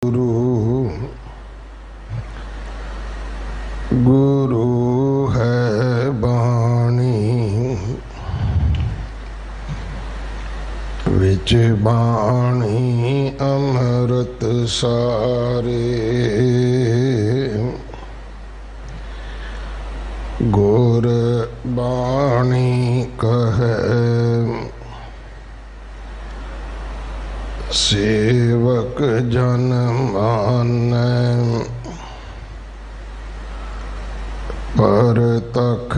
गुरु है बाणी विच बाणी अमृत सारे। गुर बाणी कहे सेवक जन मानै। पर तख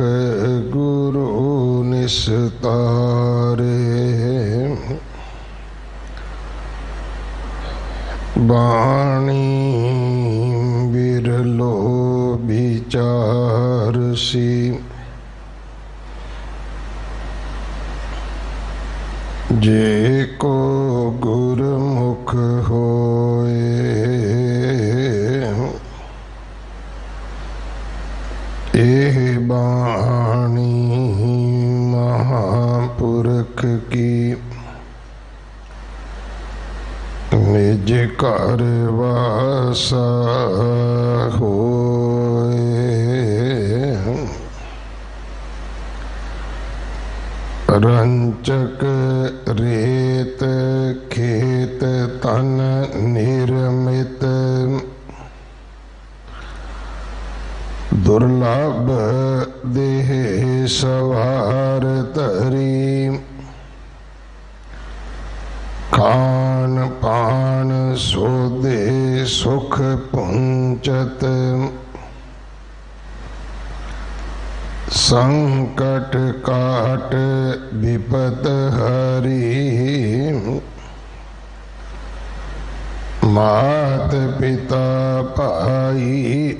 गुरु निस्तारे। बाणी बिरलो विचारसी। जे को गुरमुख होए। एह बाणी महापुरख की निज घर वासा होए। रंचक रेत खेत तन निर्मित। दुर्लभ देह सवार तरी। खान पान सोदे सुख पुंचत। संकट काट विपत हरी। मात पिता भाई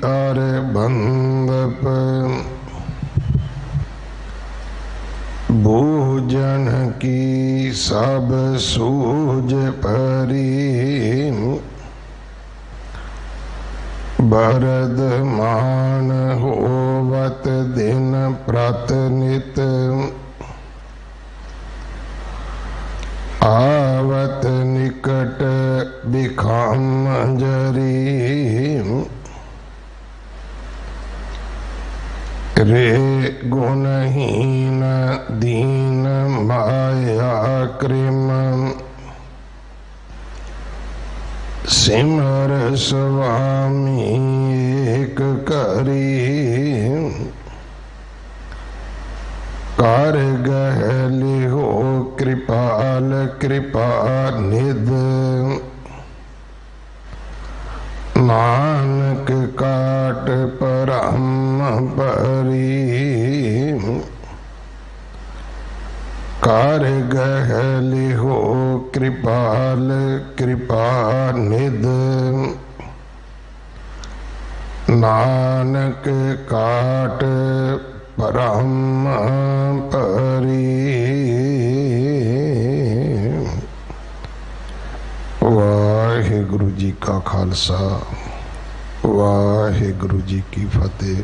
अर बंदप। भोजन की सब सूझ परी। बरद मान होवत दिन प्रत नित। आवत निकट बिखाम जरी। रे गुणहीन दीन माया कृम। सिमर स्वामी एक करी। कर गहली हो कृपाल कृपा निध। नानक काट परम परी। कर गहली हो कृपाल कृपा निध। नानक काट परम परी। वाहिगुरु जी का खालसा वाहिगुरु जी की फतेह।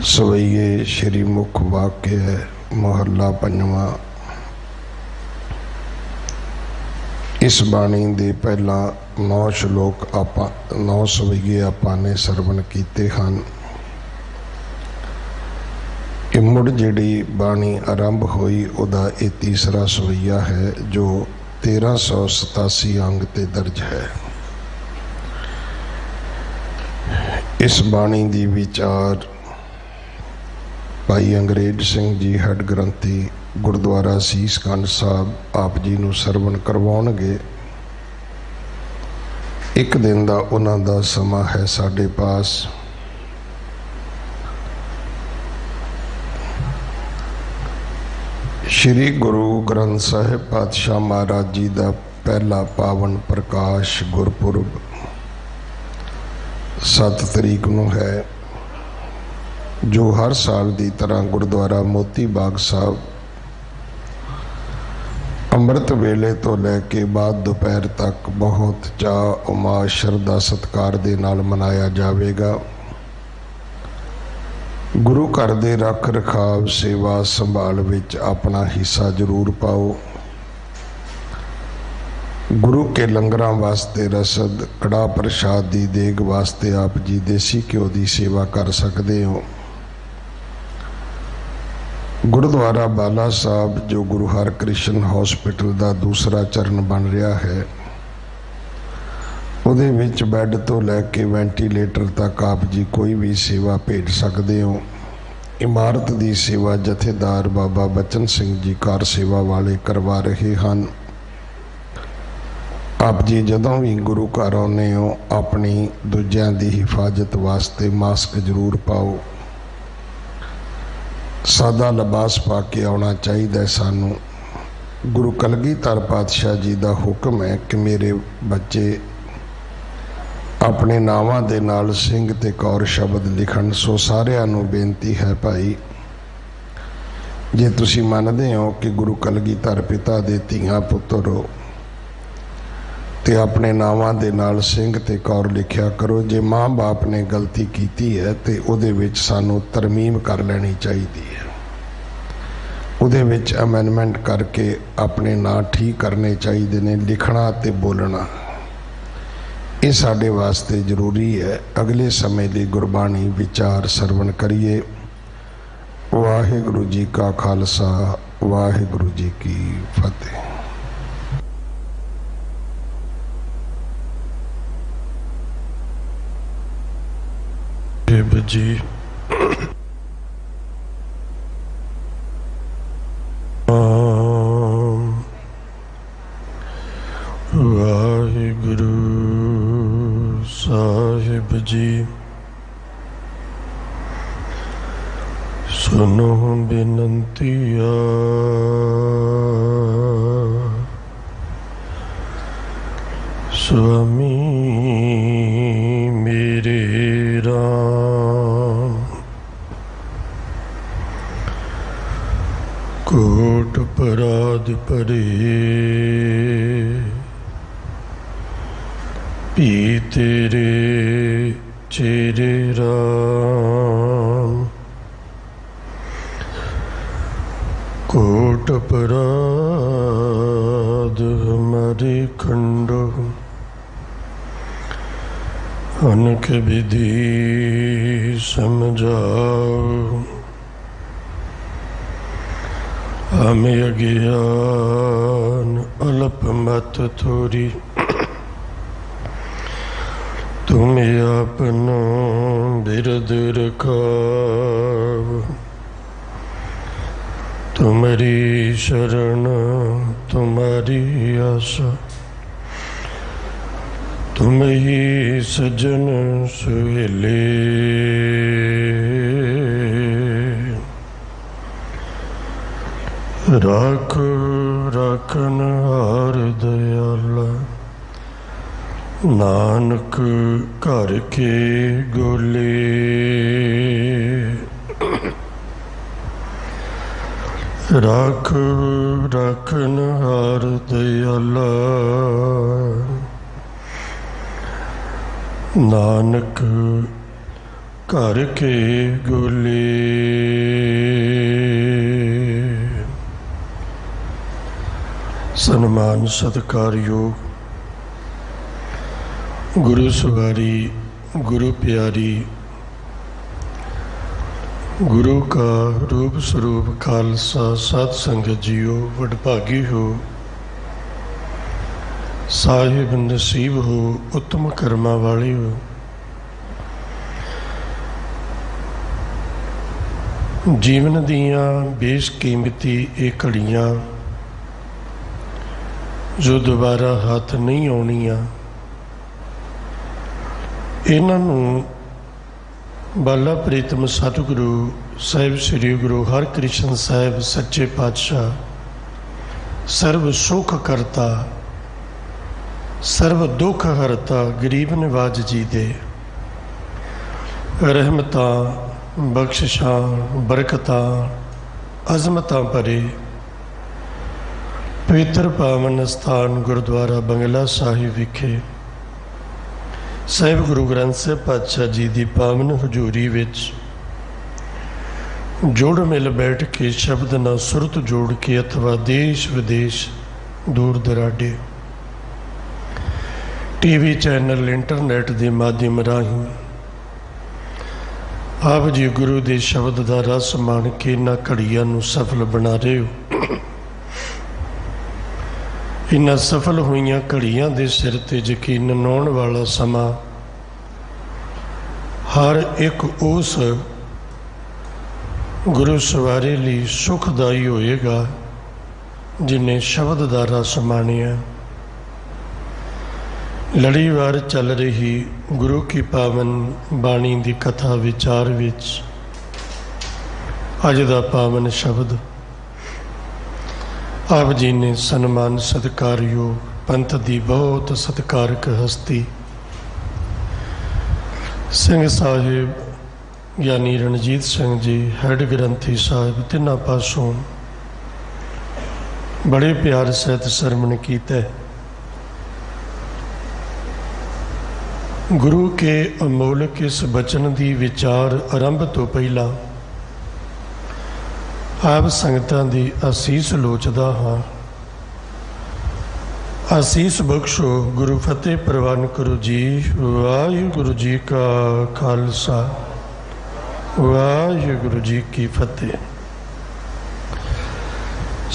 सवैये श्री मुख वाक्य महला पंजवा। इस बाणी दे पहला 9 श्लोक आपां 9 सवैये आपां ने सरवण कीते हन। मुड़ जिहड़ी बाणी आरंभ हुई उहदा ये तीसरा सवैया है जो 1387 अंग ते दर्ज है। इस बाणी दी विचार भाई अंग्रेज सिंह जी हेड ग्रंथी गुरुद्वारा सीस कंड साहब आप जी नूं सरवण करवाउणगे। एक दिन दा उन्हां दा समा है साडे पास। श्री गुरु ग्रंथ साहिब पातशाह महाराज जी का पहला पावन प्रकाश गुरपुरब 7 तरीक नूं है, जो हर साल की तरह गुरुद्वारा मोती बाग साहब अमृत वेले तो लैके बाद दोपहर तक बहुत चाह उमास श्रद्धा सत्कार दे नाल मनाया जाएगा। गुरु घर दे रख रखाव सेवा संभाल विच अपना हिस्सा जरूर पाओ। गुरु के लंगरां वास्ते रसद कड़ा प्रसाद की देग वास्ते आप जी देसी घ्यो की सेवा कर सकते हो। गुरुद्वारा बाला साहब जो गुरु हरकृष्ण हॉस्पिटल का दूसरा चरण बन रहा है, उहदे विच बैड तो लैके वेंटीलेटर तक आप जी कोई भी सेवा भेज सकते हो। इमारत की सेवा जथेदार बाबा बचन सिंह जी कार सेवा वाले करवा रहे हैं। आप जी जदों भी गुरु घर आने हो अपनी दूजियां की हिफाजत वास्ते मास्क जरूर पाओ। सादा लिबास पा के आना चाहिए सानू। गुरु कलगीधर पातशाह जी का हुक्म है कि मेरे बच्चे अपने नावां दे नाल सिंह ते कौर शब्द लिखण। सो सारिआं नूं बेनती है भाई, जे तुसीं मनदे हो कि गुरु कलगीधर पिता दे धीआं पुत्तर हो ते अपने नावां दे नाल सिंह ते कौर लिखिया करो। जे माँ बाप ने गलती की है तो उहदे विच सानू तरमीम कर लेनी चाहिए है। उहदे विच अमेंडमेंट करके अपने नाम ठीक करने चाहिए ने। लिखना ते बोलना ये साडे वास्ते जरूरी है। अगले समय लिए गुरबाणी विचार सरवण करिए। वाहिगुरू जी का खालसा, वाहिगुरू जी की फतेह। जी वाहिगुरू साहिब जी, सुनो बिनंतिया स्वामी मेरे राम। कोट पराध परे पी तेरे चेरे राम। कोट पराध हमारे खंडो अनक विधि समझाओ। हमें अज्ञान अल्प मत थोरी, तुम्हें अपनो बिरद रखाओ। तुम्हारी शरण तुम्हारी आशा, तुम ही सजन सुहेले। राख राखन हार दयाला, नानक घर के गोले। राख राखन हार दयाला, नानक घर के गोले। सन्मान सत्कार योग गुरु सवारी, गुरु प्यारी, गुरु का रूप स्वरूप खालसा साध संगत जियो। वडभागी हो, साहिब नसीब हो, उत्तम कर्मा वाले हो। जीवन दियां बेशकीमती ये घड़ियां जो दोबारा हाथ नहीं आउणियां, इन्हां नूं बाला प्रीतम सतगुरु साहिब श्री गुरु हरकृष्ण साहिब सच्चे पातशाह सर्व सुख करता सर्व दुख हरता गरीब नवाज जी दे रहमतां बख्शिशां बरकतां अजमतां भरे पवित्र पावन स्थान गुरुद्वारा बंगला साहिब विखे साहिब गुरु ग्रंथ साहिब पातशाह जी की पावन हजूरी विच जोड़ मिल बैठ के शब्द न सुरत जोड़ के अथवा देश विदेश दूर दराडे टीवी चैनल इंटरनेट के माध्यम राही आप जी गुरु के शब्द का रस मान के इन्हां घड़ियां नूं सफल बना रहे हो। इन्हां सफल हुई घड़ियां के सिर ते यकीन आउण वाला समा हर एक उस गुरु सवारे लिए सुखदाई होएगा जिन्हें शब्द का रस मानिया। लड़ीवार चल रही गुरु की पावन बाणी की कथा विचार विच अज का पावन शब्द आप जी ने सन्मान सत्कारयोग पंथ की बहुत सत्कारक हस्ती सिंह साहिब यानी रणजीत सिंह जी हैड ग्रंथी साहिब तिन्हां पासों बड़े प्यार सहित सरमण कीता। गुरु के अमोलक इस बचन की विचार आरंभ तो पहला आप संगतां दी आसीस लोचदा हाँ। आसीस बख्शो गुरु फतेह प्रवान करो जी। वाहिगुरु जी का खालसा वाहिगुरु जी की फतेह।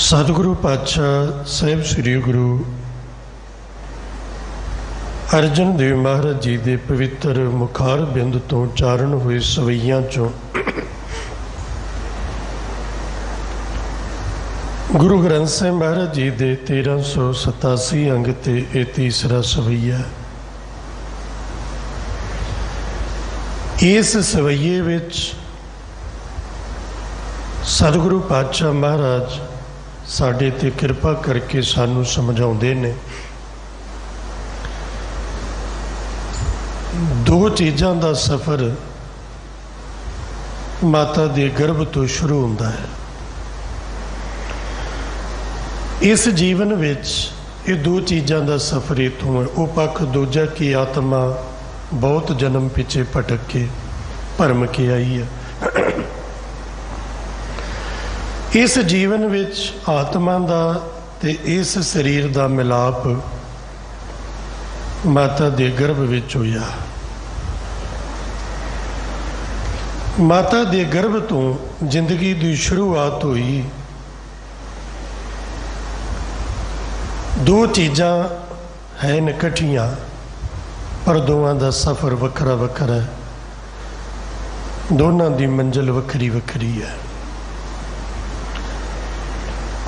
सतगुरु पातशाह साहिब श्री गुरु अर्जन देव महाराज जी के पवित्र मुखार बिंद तो उचारण हुए सवैया चों गुरु ग्रंथ साहिब महाराज जी के 1387 अंग ते ये तीसरा सवैया। इस सवैये विच सतगुरु पातशाह महाराज साडे ते कृपा करके सानू समझाउंदे ने दो चीज़ों का सफ़र माता के गर्भ तो शुरू होता है। इस जीवन विच ये दो चीज़ों का सफ़र इतों है। वो पक्ष दूजा कि आत्मा बहुत जन्म पिछे भटक के भरम के आई है। इस जीवन विच आत्मा का ते इस शरीर का मिलाप माता के गर्भ विच होया। माता के गर्भ तो जिंदगी की शुरुआत हुई। दो चीज़ां हैं इकट्ठियां पर दोवां दा सफ़र वखरा वखरा है। दोनों की मंजिल वखरी वखरी है।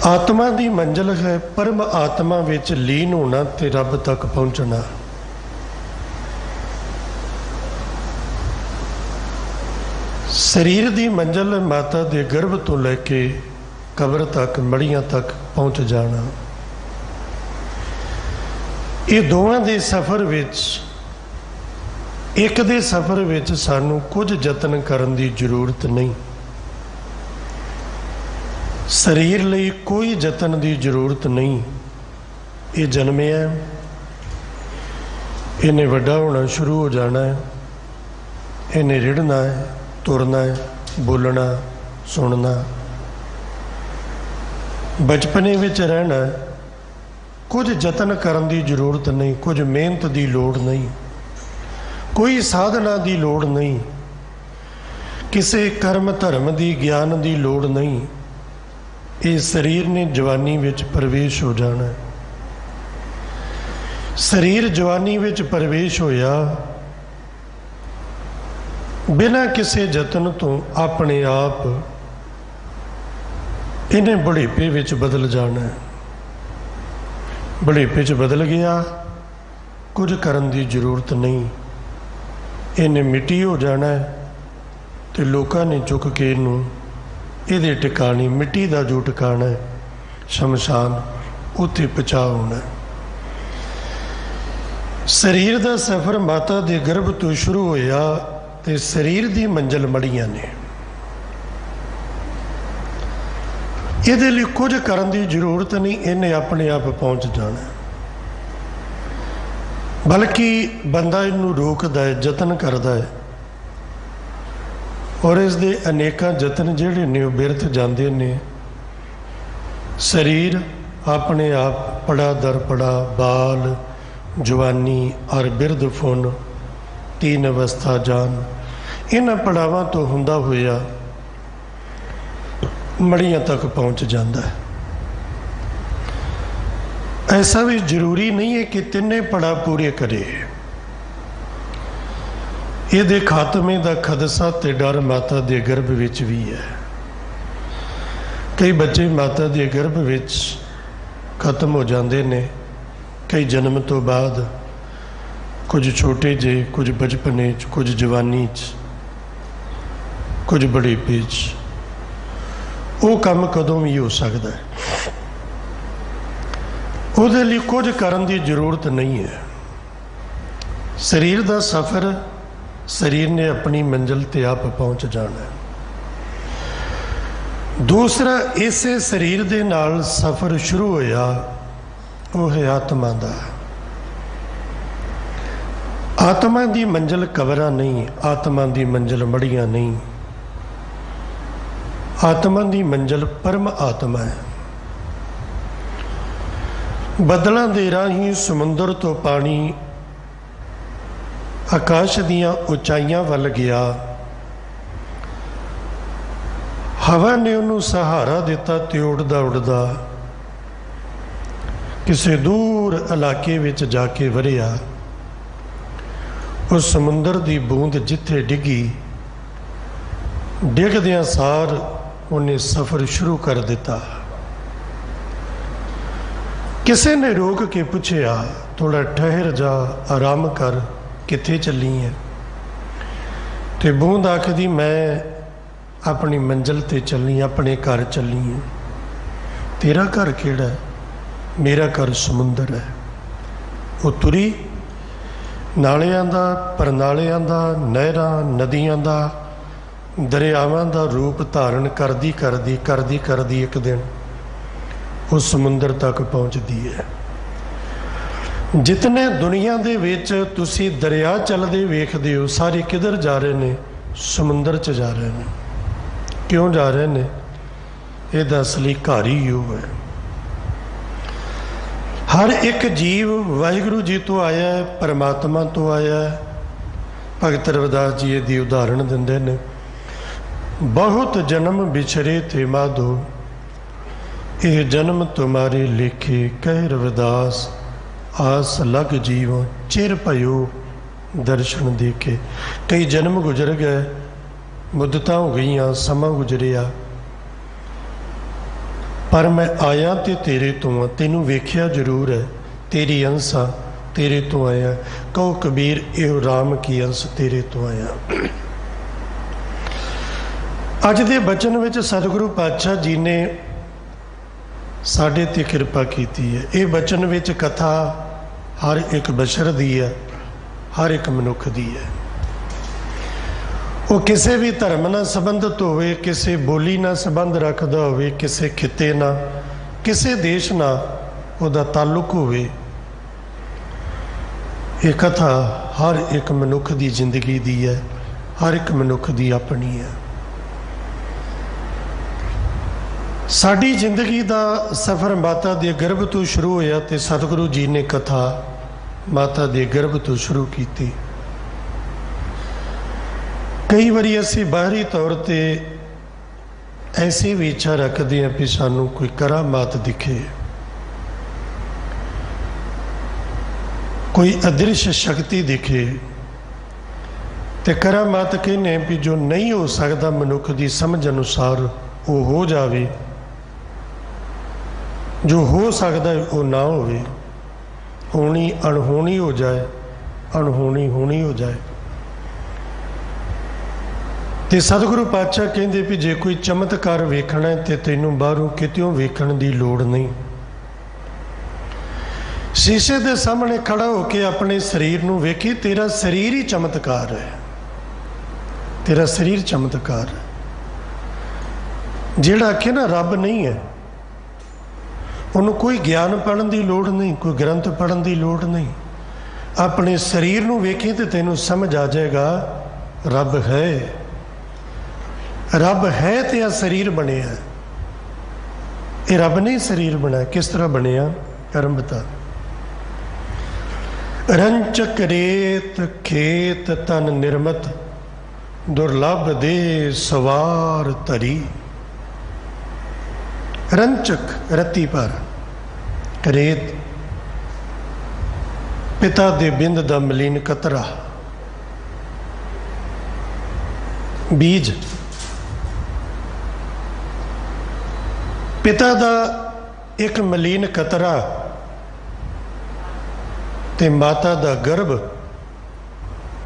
आत्मा की मंजिल है परम आत्मा विच लीन होना ते रब तक पहुँचना। शरीर की मंजिल माता के गर्भ तो लैके कब्र तक मड़ियां तक पहुँच जाना। ये दोवां दे सफ़र विच एक दे सफ़र विच सानू कुछ यतन करन दी जरूरत नहीं। शरीर लई कोई यतन की जरूरत नहीं। ये जन्मिया इन्हें वड्डा होना शुरू हो जाना है। इन्हें रिढ़ना है, तुरना है, बोलना, सुनना, बचपने विच रहना। कुछ यतन करन की जरूरत नहीं, कुछ मेहनत की लोड़ नहीं, कोई साधना की लोड़ नहीं, किसी कर्म धर्म की ज्ञान की लोड़ नहीं। इस शरीर ने जवानी विच प्रवेश हो जाना। शरीर जवानी विच प्रवेश होया बिना किसी यतन तो अपने आप इन्हें बुढ़ेपे विच बदल जाना है। बुढ़ेपे च बदल गया, कुछ करन की जरूरत नहीं। इन्हें मिट्टी हो जाना है तो लोगों ने चुक के इनू ये टिकाणी मिट्टी का जो टिकाना है शमशान उत्थे पहुँचा होना। शरीर का सफ़र माता के गर्भ तो शुरू होया ते शरीर की मंजिल मड़ियां ने। ये लिए कुछ करन की जरूरत नहीं, इन्हें अपने आप पहुँच जाना। बल्कि बंदा इनू रोकता है, जतन करता है और इसके अनेक जतन जोड़े ने बिरथ जाते ने। शरीर अपने आप पड़ा दर पड़ा बाल जवानी और बिरध फुन, तीन अवस्था जान, इन्हां पड़ावां तो हुंदा होया मड़ियां तक पहुँच जाता है। ऐसा भी जरूरी नहीं है कि तिन्ने पड़ा पूरे करे। ये खात्मे का खदशा ते डर माता के गर्भ विच भी है। कई बच्चे माता के गर्भ विच खत्म हो जाते ने, कई जन्म तो बाद, कुछ छोटे जे, कुछ बचपने, कुछ जवानी, कुछ बुढ़ेपे। वो काम कदों भी हो सकता है, उसदे लई कुछ करन की जरूरत नहीं है। शरीर का सफ़र, शरीर ने अपनी मंजिल ते आप पहुँच जाना है। दूसरा, इसे शरीर दे नाल सफ़र शुरू होया, वो है आत्मा का। आत्मा की मंजिल कबरां नहीं, आत्मा की मंजिल मड़ियां नहीं, आत्मा की मंजिल परम आत्मा है। बदलों के राही समुंदर तो पानी आकाश दियां उचाइयां वल गया। हवा ने उन्होंने सहारा दिता ते उड़दा उड़दा किसी दूर इलाके विच जाके वरिया। उस समुंदर की बूंद जिथे डिगी, डिगदियां सार उन्हें सफ़र शुरू कर दिता। किसी ने रोक के पूछया, थोड़ा ठहर जा, आराम कर, किथे चली है? तो बूंद आखदी, मैं अपनी मंजिल ते चली, अपने घर चली है। तेरा घर केड़ा है? मेरा घर समुंदर है। वो तुरी नालियां दा, परनालियां दा, नहरां, नदियां दा, दरियावां दा रूप धारण करदी करदी करदी करदी एक दिन उस समुंदर तक पहुँचती है। जितने दुनिया दे विच तुसी दरिया चलदे वेखदे हो, सारे किधर जा रहे ने? समुंदर च जा रहे हैं। क्यों जा रहे हैं? ਇਹਦਾ असली घर ही यो है। हर एक जीव वाहिगुरु जी तो आया है, परमात्मा तो आया है। भगत रविदास जी इसकी उदाहरण दिंदे ने, बहुत जन्म बिछरे थे माधो, यह जन्म तुम्हारे लेखे, कह रविदास आस लग जीवों, चिर भयो दर्शन देखे। कई जन्म गुजर गए, मुद्दतां हो गई, समा गुजरिया, पर मैं आया तो तेरे तो हाँ, तेनू वेख्या जरूर है, तेरी अंसा तेरे तो आया। कहो कबीर, यो राम की अंस तेरे तो आया। अज दे बचन विच सतगुरु पातशाह जी ने साडे ते कृपा की है। ये बचन विच कथा हर एक बशर दी है, हर एक मनुख दी है। वो किसी भी धर्म नाल संबंधित होवे, किसी बोली नाल संबंध रखदा होवे, किसी खिते नाल, किसी देश नाल उहदा ताल्लुक होवे। ये कथा हर एक मनुख की जिंदगी दी है, हर एक मनुख की अपनी है। साडी जिंदगी का सफ़र माता के गर्भ तो शुरू होया ते सतगुरु जी ने कथा माता के गर्भ तो शुरू की। कई बारी असी बाहरी तौर पर ऐसी भी इच्छा रखते हैं कि सानू कोई करामात दिखे, कोई अदृश्य शक्ति दिखे। तो करामात कहने भी जो नहीं हो सकता मनुख की समझ अनुसार वो हो जाए, जो हो सकता है वो ना होवे, होनी अणहोनी हो जाए, अणहोनी होनी हो जाए। तो सतगुरु पातशाह कहते भी जे कोई चमत्कार वेखना है तो तेनों बाहरों कितों वेखण की लोड़ नहीं। शीशे के सामने खड़ा होकर अपने शरीर को वेखी, तेरा शरीर ही चमत्कार है, तेरा शरीर चमत्कार है। जिहड़ा आखे ना रब नहीं है, उन्होंने कोई ज्ञान पढ़न की लोड़ नहीं, कोई ग्रंथ पढ़न की लोड़ नहीं। अपने शरीर को वेखी तो तेनों समझ आ जाएगा रब है। रब है तो यह शरीर बने, ये रब नहीं शरीर बना। किस तरह बने? कर्म बता। रंचक रेत खेत तन निर्मत, दुर्लभ दे सवार तरी। रंचक रत्ती पर, रेत पिता दे बिंद दा मलीन कतरा, बीज पिता दा एक मलीन कतरा ते माता दा गर्भ,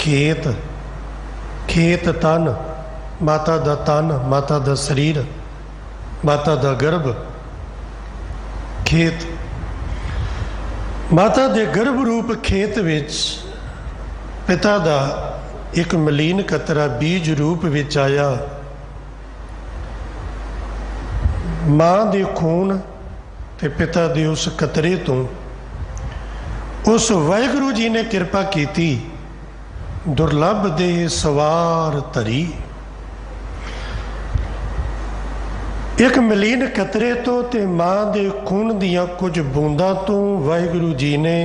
खेत खेत तन, माता दा तन, माता दा शरीर, माता दा गर्भ, खेत। माता दे गर्भ रूप खेत विच पिता दा एक मलीन कतरा बीज रूप विच आया। मां दे खून ते पिता दे उस कतरे तो उस वाहिगुरू जी ने किरपा कीती, दुर्लभ दे सवार तरी। एक मलीन कतरे तो ते मां दे खून दियां कुछ बूंदां तो वाहिगुरू जी ने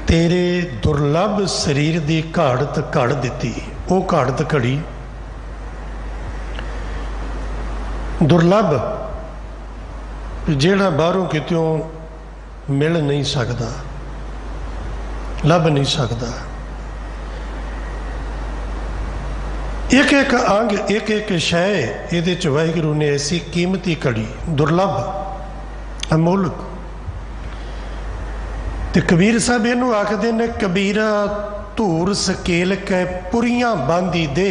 तेरे दुर्लभ शरीर की घाड़त घड़ दिती। वो घाड़त घड़ी दुर्लभ, ਜਿਹੜਾ ਬਾਹਰੋਂ ਕਿਤੋਂ ਮਿਲ ਨਹੀਂ ਸਕਦਾ, ਲੱਭ ਨਹੀਂ ਸਕਦਾ। एक एक अंग एक एक शै ਇਹਦੇ ਚ ਵਾਹਿਗੁਰੂ ਨੇ ऐसी कीमती घड़ी, दुर्लभ अमोलक। ਤੇ ਕਬੀਰ ਸਾਹਿਬ ਇਹਨੂੰ ਆਖਦੇ ਨੇ, ਕਬੀਰਾ ਧੂਰ ਸਕੇਲ ਕੈ ਪੁਰੀਆਂ ਬਾਂਦੀ ਦੇ।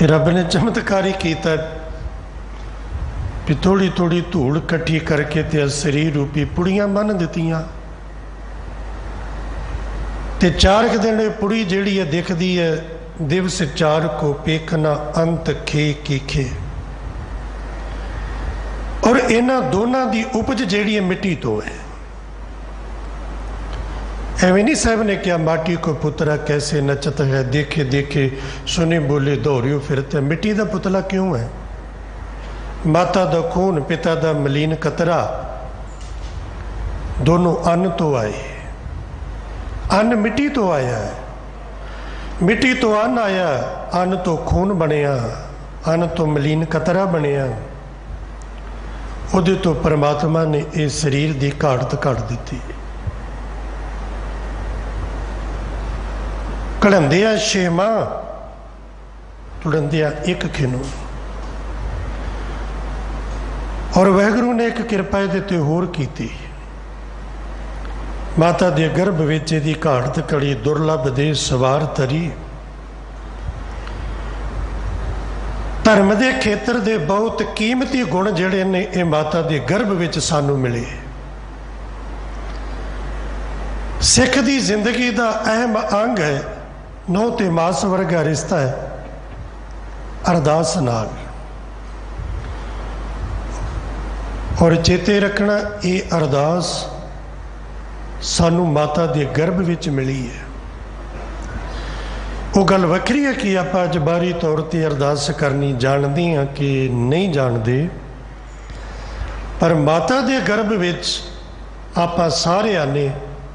ਇਹ ਰੱਬ ਨੇ ਚਮਤਕਾਰੀ ਕੀਤਾ ਵੀ ਥੋੜੀ ਥੋੜੀ ਧੂੜ ਇਕੱਠੀ ਕਰਕੇ ਤੇ ਸਰੀਰ ਰੂਪੀ ਪੁੜੀਆਂ ਬੰਨ ਦਿੱਤੀਆਂ। ਤੇ ਚਾਰ ਕੁ ਦਿਨ ਇਹ ਪੁੜੀ ਜਿਹੜੀ ਹੈ ਦਿਖਦੀ ਹੈ, ਦਿਵਸ ਚਾਰ ਕੋ ਪੇਖਣਾ ਅੰਤ ਖੇ ਕੀਖੇ। ਔਰ ਇਹਨਾਂ ਦੋਨਾਂ ਦੀ ਉਪਜ ਜਿਹੜੀ ਹੈ ਮਿੱਟੀ ਤੋਂ ਹੈ। ਐਵੇਂ ਨਹੀਂ ਸਾਹਿਬ ਨੇ ਕਿਹਾ ਮਾਟੀ ਕੋ ਪੁੱਤਰਾ ਕੈਸੇ ਨਚਤ ਹੈ, ਦੇਖੇ ਦੇਖੇ ਸੁਨੇ ਬੋਲੇ ਦੌੜਿਓ ਫਿਰਤੇ। ਮਿੱਟੀ ਦਾ ਪੁਤਲਾ ਕਿਉਂ ਹੈ? ਮਾਤਾ ਦਾ ਖੂਨ, ਪਿਤਾ ਦਾ ਮਲੀਨ ਕਤਰਾ, ਦੋਨੋਂ ਅੰਨ ਤੋਂ ਆਏ। ਅੰਨ ਮਿੱਟੀ ਤੋਂ ਆਇਆ ਹੈ, ਮਿੱਟੀ ਤੋਂ ਅੰਨ ਆਇਆ, ਅੰਨ ਤੋਂ ਖੂਨ ਬਣਿਆ, ਅੰਨ ਤੋਂ ਮਲੀਨ ਕਤਰਾ ਬਣਿਆ। ਉਹਦੇ ਤੋਂ ਪਰਮਾਤਮਾ ਨੇ ਇਹ ਸਰੀਰ ਦੀ ਘਾੜਤ ਕੱਢ ਦਿੱਤੀ। ਘੜੰਦਿਆ ਛੇਵਾਂ ਤੁੜੰਦਿਆ ਇੱਕ ਖਿਨੂ। ਔਰ ਵਾਹਿਗੁਰੂ ਨੇ ਇੱਕ ਕਿਰਪਾ ਇਹਦੇ ਤੇ ਹੋਰ ਕੀਤੀ। ਮਾਤਾ ਦੇ ਗਰਭ ਵਿੱਚ ਇਹਦੀ ਘਾੜਤ ਘੜੀ, ਦੁਰਲਭ ਦੇ ਸਵਾਰ ਤਰੀ। ਧਰਮ ਦੇ ਖੇਤਰ ਦੇ ਬਹੁਤ ਕੀਮਤੀ ਗੁਣ ਜਿਹੜੇ ਨੇ ਇਹ ਮਾਤਾ ਦੇ ਗਰਭ ਵਿੱਚ ਸਾਨੂੰ ਮਿਲੇ। ਸਿੱਖ ਦੀ ਜ਼ਿੰਦਗੀ ਦਾ ਅਹਿਮ ਅੰਗ ਹੈ, ਨਹੁੰ ਤੇ ਮਾਸ ਵਰਗਾ ਰਿਸ਼ਤਾ ਹੈ ਅਰਦਾਸ ਨਾਲ। ਔਰ ਚੇਤੇ ਰੱਖਣਾ, ਇਹ ਅਰਦਾਸ ਸਾਨੂੰ ਮਾਤਾ ਦੇ ਗਰਭ ਵਿੱਚ ਮਿਲੀ ਹੈ। ਉਹ ਗੱਲ ਵੱਖਰੀ ਹੈ ਕਿ ਆਪਾਂ ਅੱਜ ਬਾਹਰੀ ਤੌਰ ਤੇ ਅਰਦਾਸ ਕਰਨੀ ਜਾਣਦੇ ਹਾਂ ਕਿ ਨਹੀਂ ਜਾਣਦੇ, ਪਰ ਮਾਤਾ ਦੇ ਗਰਭ ਵਿੱਚ ਆਪਾਂ ਸਾਰਿਆਂ ਨੇ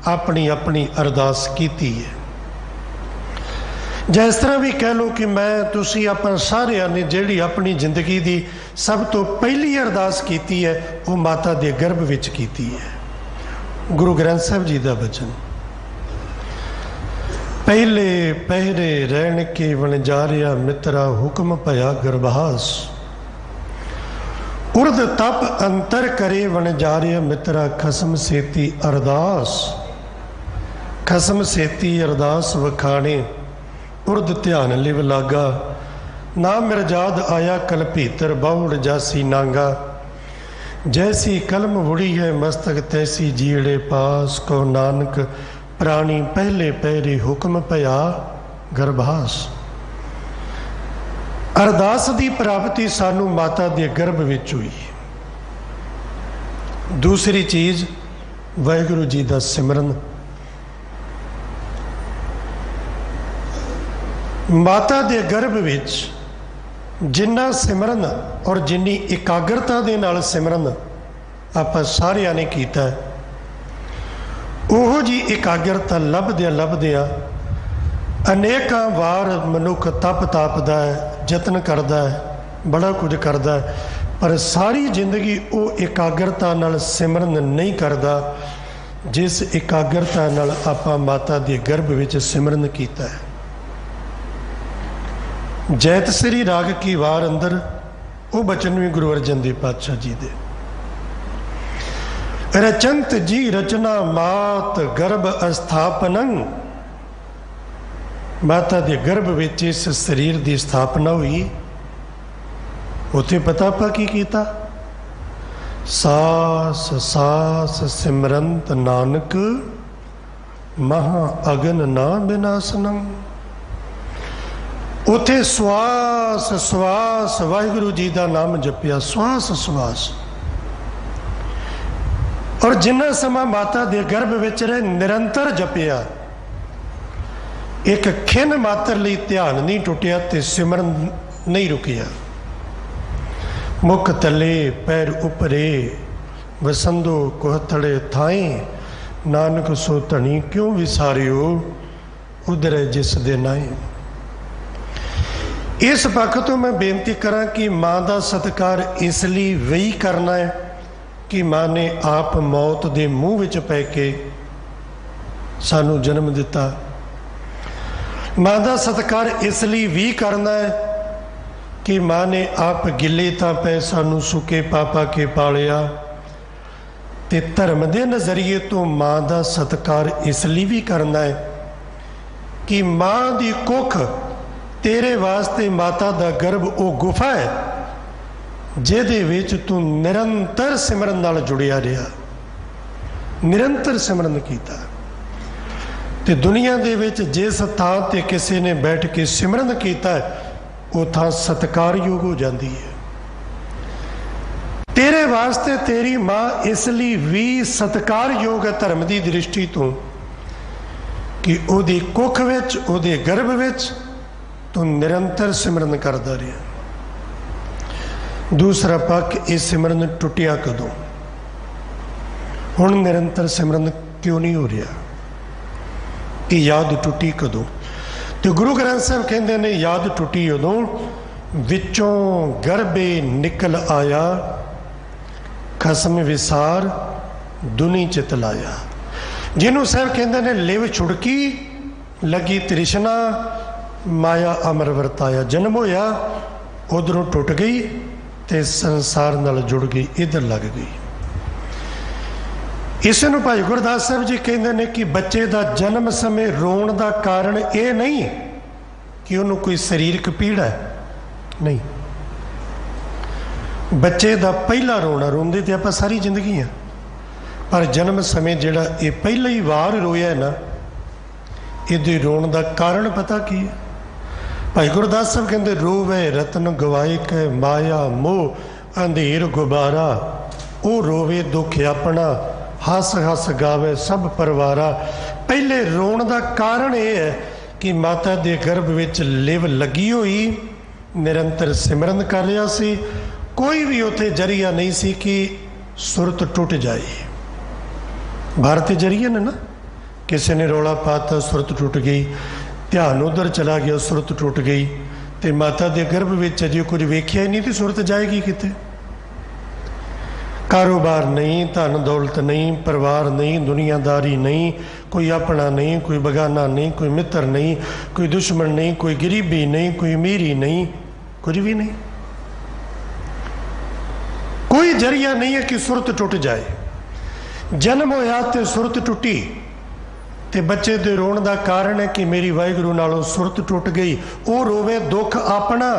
ਆਪਣੀ ਆਪਣੀ ਅਰਦਾਸ ਕੀਤੀ ਹੈ। ਜਾਂ ਇਸ ਤਰ੍ਹਾਂ ਵੀ ਕਹਿ ਲਓ ਕਿ ਮੈਂ ਤੁਸੀਂ ਆਪਾਂ ਸਾਰਿਆਂ ਨੇ ਜਿਹੜੀ ਆਪਣੀ ਜ਼ਿੰਦਗੀ ਦੀ ਸਭ ਤੋਂ ਪਹਿਲੀ ਅਰਦਾਸ ਕੀਤੀ ਹੈ ਉਹ ਮਾਤਾ ਦੇ ਗਰਭ ਵਿੱਚ ਕੀਤੀ ਹੈ। ਗੁਰੂ ਗ੍ਰੰਥ ਸਾਹਿਬ ਜੀ ਦਾ ਬਚਨ, ਪਹਿਲੇ ਪਹਿਰੇ ਰਹਿਣ ਕੇ ਵਣਜਾਰਿਆ ਮਿੱਤਰਾ, ਹੁਕਮ ਭਇਆ ਗਰਭਾਸ। ਉਰਦ ਤਪ ਅੰਤਰ ਕਰੇ ਵਣਜਾਰਿਆ ਮਿੱਤਰਾ, ਖਸਮ ਸੇਤੀ ਅਰਦਾਸ। ਖਸਮ ਸੇਤੀ ਅਰਦਾਸ ਵਖਾਣੇ, ਉਰਦ ਧਿਆਨ ਲਿਵ ਲਾਗਾ। ਨਾ ਮਿਰਜਾਦ ਆਇਆ ਕਲ ਭੀਤਰ, ਬਾਹੁੜ ਜਾਸੀ ਨਾਂਗਾ। जैसी कलम वुड़ी है मस्तक, तैसी जीड़े पास। को नानक प्राणी पहले पैरे, हुक्म भया गरभास। अरदास की प्राप्ति सानू माता के गर्भ विच हुई। दूसरी चीज़ वाहिगुरू जी का सिमरन। माता के गर्भ विच जिन्ना सिमरन और जिन्नी एकाग्रता दे नाल सिमरन आपां सारियां ने कीता, जी ਇਕਾਗਰਤਾ ਲੱਭਦਿਆਂ ਅਨੇਕਾਂ ਵਾਰ ਮਨੁੱਖ ਤਪ ਤਾਪਦਾ ਹੈ, ਯਤਨ ਕਰਦਾ ਹੈ, ਬੜਾ ਕੁਝ ਕਰਦਾ ਹੈ, ਪਰ ਸਾਰੀ ਜ਼ਿੰਦਗੀ ਉਹ ਇਕਾਗਰਤਾ ਨਾਲ ਸਿਮਰਨ ਨਹੀਂ ਕਰਦਾ ਜਿਸ ਇਕਾਗਰਤਾ ਨਾਲ ਆਪਾਂ ਮਾਤਾ ਦੇ ਗਰਭ ਵਿੱਚ ਸਿਮਰਨ ਕੀਤਾ ਹੈ। ਜੈਤ ਸ੍ਰੀ ਰਾਗ ਕੀ ਵਾਰ ਅੰਦਰ ਉਹ ਬਚਨ ਵੀ ਗੁਰੂ ਅਰਜਨ ਦੇਵ ਪਾਤਸ਼ਾਹ ਜੀ ਦੇ, ਰਚੰਤ ਜੀ ਰਚਨਾ ਮਾਤ ਗਰਭ ਅਸਥਾਪਨੰ, ਮਾਤਾ ਦੇ ਗਰਭ ਵਿੱਚ ਇਸ ਸਰੀਰ ਦੀ ਸਥਾਪਨਾ ਹੋਈ। ਉੱਥੇ ਪਤਾ ਆਪਾਂ ਕੀ ਕੀਤਾ? ਸਾਸ ਸਾਸ ਸਿਮਰੰਤ ਨਾਨਕ ਮਹਾ ਅਗਨ ਨਾ ਬਿਨਾਸਨੰ। ਉੱਥੇ ਸਵਾਸ ਸਵਾਸ ਵਾਹਿਗੁਰੂ ਜੀ ਦਾ ਨਾਮ ਜਪਿਆ, ਸਵਾਸ ਸਵਾਸ। ਔਰ ਜਿੰਨਾ ਸਮਾਂ ਮਾਤਾ ਦੇ ਗਰਭ ਵਿੱਚ ਰਹੇ ਨਿਰੰਤਰ ਜਪਿਆ, ਇੱਕ ਖਿਣ ਮਾਤਰ ਲਈ ਧਿਆਨ ਨਹੀਂ ਟੁੱਟਿਆ ਤੇ ਸਿਮਰਨ ਨਹੀਂ ਰੁਕਿਆ। ਮੁਖ ਤਲੇ ਪੈਰ ਉਪਰੇ ਵਸੰਦੋ ਕੋਹਤੜੇ ਥਾਏ, ਨਾਨਕ ਸੋ ਧਣੀ ਕਿਉਂ ਵਿਸਾਰਿਓ ਉਧਰੇ ਜਿਸ ਦੇ ਨਾਏ। ਇਸ ਪੱਖ ਤੋਂ ਮੈਂ ਬੇਨਤੀ ਕਰਾਂ ਕਿ ਮਾਂ ਦਾ ਸਤਿਕਾਰ ਇਸ ਲਈ ਵਹੀ ਕਰਨਾ ਹੈ ਕਿ ਮਾਂ ਨੇ ਆਪ ਮੌਤ ਦੇ ਮੂੰਹ ਵਿੱਚ ਪੈ ਕੇ ਸਾਨੂੰ ਜਨਮ ਦਿੱਤਾ। ਮਾਂ ਦਾ ਸਤਿਕਾਰ ਇਸ ਲਈ ਵੀ ਕਰਨਾ ਹੈ ਕਿ ਮਾਂ ਨੇ ਆਪ ਗਿੱਲੇ ਤਾਂ ਪੈ ਸਾਨੂੰ ਸੁੱਕੇ ਪਾ ਪਾ ਕੇ ਪਾਲਿਆ। ਤੇ ਧਰਮ ਦੇ ਨਜ਼ਰੀਏ ਤੋਂ ਮਾਂ ਦਾ ਸਤਿਕਾਰ ਇਸ ਲਈ ਵੀ ਕਰਨਾ ਹੈ ਕਿ ਮਾਂ ਦੀ ਕੁੱਖ ਤੇਰੇ ਵਾਸਤੇ ਮਾਤਾ ਦਾ ਗਰਭ ਉਹ ਗੁਫਾ ਹੈ ਜਿਹਦੇ ਵਿੱਚ ਤੂੰ ਨਿਰੰਤਰ ਸਿਮਰਨ ਨਾਲ ਜੁੜਿਆ ਰਿਹਾ, ਨਿਰੰਤਰ ਸਿਮਰਨ ਕੀਤਾ। ਤੇ ਦੁਨੀਆ ਦੇ ਵਿੱਚ ਜਿਸ ਥਾਂ ਤੇ ਕਿਸੇ ਨੇ ਬੈਠ ਕੇ ਸਿਮਰਨ ਕੀਤਾ ਉਹ ਥਾਂ ਸਤਿਕਾਰਯੋਗ ਹੋ ਜਾਂਦੀ ਹੈ। ਤੇਰੇ ਵਾਸਤੇ ਤੇਰੀ ਮਾਂ ਇਸ ਲਈ ਵੀ ਸਤਿਕਾਰਯੋਗ ਹੈ ਧਰਮ ਦੀ ਦ੍ਰਿਸ਼ਟੀ ਤੋਂ ਕਿ ਉਹਦੀ ਕੁੱਖ ਵਿੱਚ, ਉਹਦੇ ਗਰਭ ਵਿੱਚ ਤੂੰ ਨਿਰੰਤਰ ਸਿਮਰਨ ਕਰਦਾ ਰਿਹਾ। ਦੂਸਰਾ ਪੱਖ, ਇਹ ਸਿਮਰਨ ਟੁੱਟਿਆ ਕਦੋਂ? ਹੁਣ ਨਿਰੰਤਰ ਸਿਮਰਨ ਕਿਉਂ ਨਹੀਂ ਹੋ ਰਿਹਾ? ਇਹ ਯਾਦ ਟੁੱਟੀ ਕਦੋਂ? ਤੇ ਗੁਰੂ ਗ੍ਰੰਥ ਸਾਹਿਬ ਕਹਿੰਦੇ ਨੇ ਯਾਦ ਟੁੱਟੀ ਉਦੋਂ ਵਿੱਚੋਂ ਗਰਭੇ ਨਿਕਲ ਆਇਆ, ਖਸਮ ਵਿਸਾਰ ਦੁਨੀ ਚਿਤ ਲਾਇਆ। ਜਿਹਨੂੰ ਸਾਹਿਬ ਕਹਿੰਦੇ ਨੇ ਲਿਵ ਛੁੜਕੀ ਲੱਗੀ ਤ੍ਰਿਸ਼ਨਾ, ਮਾਇਆ ਅਮਰ ਵਰਤਾਇਆ। ਜਨਮ ਹੋਇਆ ਉਧਰੋਂ ਟੁੱਟ ਗਈ ਤੇ ਸੰਸਾਰ ਨਾਲ ਜੁੜ ਗਈ, ਇੱਧਰ ਲੱਗ ਗਈ। ਇਸ ਨੂੰ ਭਾਈ ਗੁਰਦਾਸ ਸਾਹਿਬ ਜੀ ਕਹਿੰਦੇ ਨੇ ਕਿ ਬੱਚੇ ਦਾ ਜਨਮ ਸਮੇਂ ਰੋਣ ਦਾ ਕਾਰਨ ਇਹ ਨਹੀਂ ਕਿ ਉਹਨੂੰ ਕੋਈ ਸਰੀਰਕ ਪੀੜ ਹੈ, ਨਹੀਂ। ਬੱਚੇ ਦਾ ਪਹਿਲਾ ਰੋਣਾ, ਰੋਂਦੇ ਤੇ ਆਪਾਂ ਸਾਰੀ ਜ਼ਿੰਦਗੀ ਆ, ਪਰ ਜਨਮ ਸਮੇਂ ਜਿਹੜਾ ਇਹ ਪਹਿਲਾ ਹੀ ਵਾਰ ਰੋਇਆ ਹੈ ਨਾ, ਇਹਦੇ ਰੋਣ ਦਾ ਕਾਰਨ ਪਤਾ ਕੀ ਹੈ? ਭਾਈ ਗੁਰਦਾਸ ਸਾਹਿਬ ਕਹਿੰਦੇ ਰੋਵੇ ਰਤਨ ਗਵਾਏ ਕੈ ਮਾਇਆ ਮੋਹ ਅੰਧੇਰ ਗੁਬਾਰਾ, ਉਹ ਰੋਵੇ ਦੁੱਖ ਆਪਣਾ ਹੱਸ ਹੱਸ ਗਾਵੇ ਸਭ ਪਰਿਵਾਰਾ। ਪਹਿਲੇ ਰੋਣ ਦਾ ਕਾਰਨ ਇਹ ਹੈ ਕਿ ਮਾਤਾ ਦੇ ਗਰਭ ਵਿੱਚ ਲਿਵ ਲੱਗੀ ਹੋਈ, ਨਿਰੰਤਰ ਸਿਮਰਨ ਕਰ ਰਿਹਾ ਸੀ। ਕੋਈ ਵੀ ਉੱਥੇ ਜਰੀਆ ਨਹੀਂ ਸੀ ਕਿ ਸੁਰਤ ਟੁੱਟ ਜਾਏ। ਭਾਰਤ ਜਰੀਆ ਨੇ ਨਾ, ਕਿਸੇ ਨੇ ਰੌਲਾ ਪਾਤਾ ਸੁਰਤ ਟੁੱਟ ਗਈ, ਧਿਆਨ ਉਧਰ ਚਲਾ ਗਿਆ ਸੁਰਤ ਟੁੱਟ ਗਈ। ਤੇ ਮਾਤਾ ਦੇ ਗਰਭ ਵਿੱਚ ਅਜੇ ਕੁਝ ਵੇਖਿਆ ਹੀ ਨਹੀਂ ਤੇ ਸੁਰਤ ਜਾਏਗੀ ਕਿਤੇ? ਕਾਰੋਬਾਰ ਨਹੀਂ, ਧਨ ਦੌਲਤ ਨਹੀਂ, ਪਰਿਵਾਰ ਨਹੀਂ, ਦੁਨੀਆਦਾਰੀ ਨਹੀਂ, ਕੋਈ ਆਪਣਾ ਨਹੀਂ, ਕੋਈ ਬਗਾਨਾ ਨਹੀਂ, ਕੋਈ ਮਿੱਤਰ ਨਹੀਂ, ਕੋਈ ਦੁਸ਼ਮਣ ਨਹੀਂ, ਕੋਈ ਗਰੀਬੀ ਨਹੀਂ, ਕੋਈ ਅਮੀਰੀ ਨਹੀਂ, ਕੁਝ ਵੀ ਨਹੀਂ। ਕੋਈ ਜਰੀਆ ਨਹੀਂ ਹੈ ਕਿ ਸੁਰਤ ਟੁੱਟ ਜਾਏ। ਜਨਮ ਹੋਇਆ ਤੇ ਸੁਰਤ ਟੁੱਟੀ ਤੇ ਬੱਚੇ ਦੇ ਰੋਣ ਦਾ ਕਾਰਨ ਹੈ ਕਿ ਮੇਰੀ ਵਾਹਿਗੁਰੂ ਨਾਲੋਂ ਸੁਰਤ ਟੁੱਟ ਗਈ। ਉਹ ਰੋਵੇ ਦੁੱਖ ਆਪਣਾ।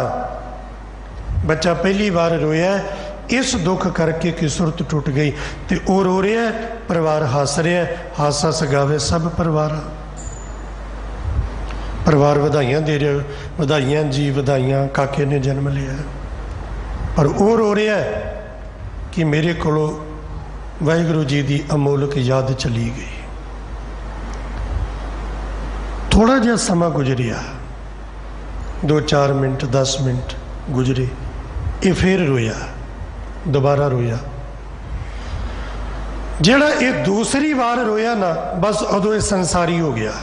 ਬੱਚਾ ਪਹਿਲੀ ਵਾਰ ਰੋਇਆ ਇਸ ਦੁੱਖ ਕਰਕੇ ਕਿ ਸੁਰਤ ਟੁੱਟ ਗਈ ਤੇ ਉਹ ਰੋ ਰਿਹਾ, ਪਰਿਵਾਰ ਹੱਸ ਰਿਹਾ, ਹੱਸ ਹੱਸ ਗਾਵੇ ਸਭ ਪਰਿਵਾਰ। ਪਰਿਵਾਰ ਵਧਾਈਆਂ ਦੇ ਰਿਹਾ, ਵਧਾਈਆਂ ਜੀ ਵਧਾਈਆਂ, ਕਾਕੇ ਨੇ ਜਨਮ ਲਿਆ। ਪਰ ਉਹ ਰੋ ਰਿਹਾ ਕਿ ਮੇਰੇ ਕੋਲੋਂ ਵਾਹਿਗੁਰੂ ਜੀ ਦੀ ਅਮੋਲਕ ਯਾਦ ਚਲੀ ਗਈ। ਥੋੜਾ ਜਿਹਾ ਸਮਾਂ ਗੁਜ਼ਰਿਆ, 2-4 ਮਿੰਟ 10 ਮਿੰਟ ਗੁਜ਼ਰੇ, ਇਹ ਫੇਰ ਰੋਇਆ, ਦੁਬਾਰਾ ਰੋਇਆ। ਜਿਹੜਾ ਇਹ ਦੂਸਰੀ ਵਾਰ ਰੋਇਆ ਨਾ, ਬਸ ਉਦੋਂ ਇਹ ਸੰਸਾਰੀ ਹੋ ਗਿਆ।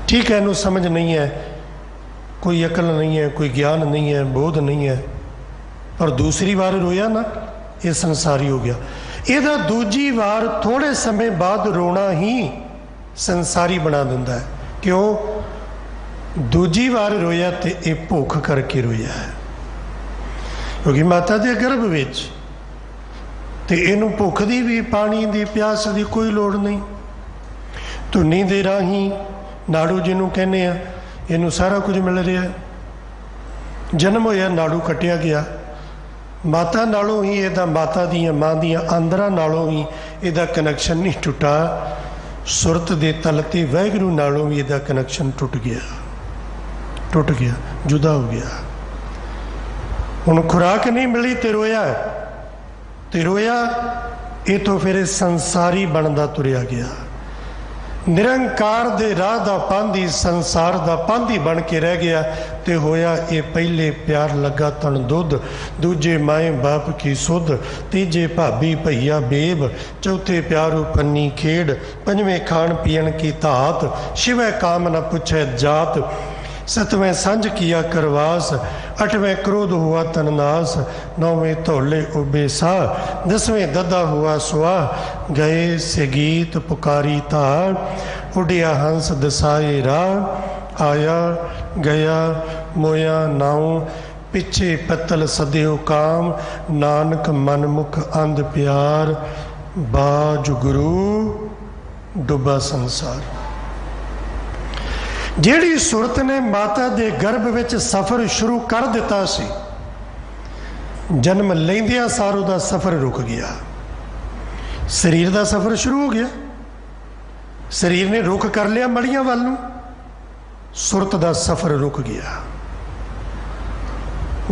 ठीक है, ਇਹਨੂੰ समझ नहीं है, कोई अकल नहीं है, कोई ज्ञान नहीं है, बोध नहीं है, पर दूसरी बार रोया ना, ये संसारी हो गया। ਇਹਦਾ ਦੂਜੀ ਵਾਰ थोड़े समय बाद रोना ही संसारी बना दिंदा है। क्यों? दूजी बार रोया तो ये भुख करके रोया है, क्योंकि माता के गर्भ विच ते इनू भुख की भी, पानी की, प्यास की कोई लोड़ नहीं। धुनी दे राही नाड़ू जिन्हों कहने आ, इनू सारा कुछ मिल रहा है। जन्म होया नाड़ू कटिया गया, माता नालों ही इहदा, माता दियां मां दियां आंदरां नालों ही इहदा कनैक्शन नहीं टुटा। सुरत दे तल ते वाहिगुरू नालों भी इहदा कनैक्शन टुट गया, जुदा हो गया। हुण खुराक नहीं मिली ते रोया, ये तो फिर संसारी बनता तुरिया गया। निरंकार दे राह दा पांधी, संसार दा पांधी बन के रह गया। ते होया ये पहले प्यार लगा तन दुध, दूजे माए बाप की सुध, तीजे भाभी भैया बेब, चौथे प्यारू पन्नी खेड़, पंजवें खान पियन की तात, शिवै काम न पुछे जात, सतवें संज किया करवास, अठवें क्रोध हुआ तननास, नौवें धोले उबे सा, दसवें ददा हुआ सुहा, गए से गीत पुकारी तार, उड़िया हंस दसाए राह, आया गया मोया नाऊ, पिछे पतल सदेव काम, नानक मनमुख अंध प्यार, बाज गुरु डुबा संसार। ਜਿਹੜੀ ਸੁਰਤ ਨੇ ਮਾਤਾ ਦੇ ਗਰਭ ਵਿੱਚ ਸਫ਼ਰ ਸ਼ੁਰੂ ਕਰ ਦਿੱਤਾ ਸੀ, ਜਨਮ ਲੈਂਦਿਆਂ ਸਾਰ ਉਹਦਾ ਸਫ਼ਰ ਰੁਕ ਗਿਆ। ਸਰੀਰ ਦਾ ਸਫ਼ਰ ਸ਼ੁਰੂ ਹੋ ਗਿਆ, ਸਰੀਰ ਨੇ ਰੁਖ ਕਰ ਲਿਆ ਮੜੀਆਂ ਵੱਲ ਨੂੰ, ਸੁਰਤ ਦਾ ਸਫ਼ਰ ਰੁਕ ਗਿਆ।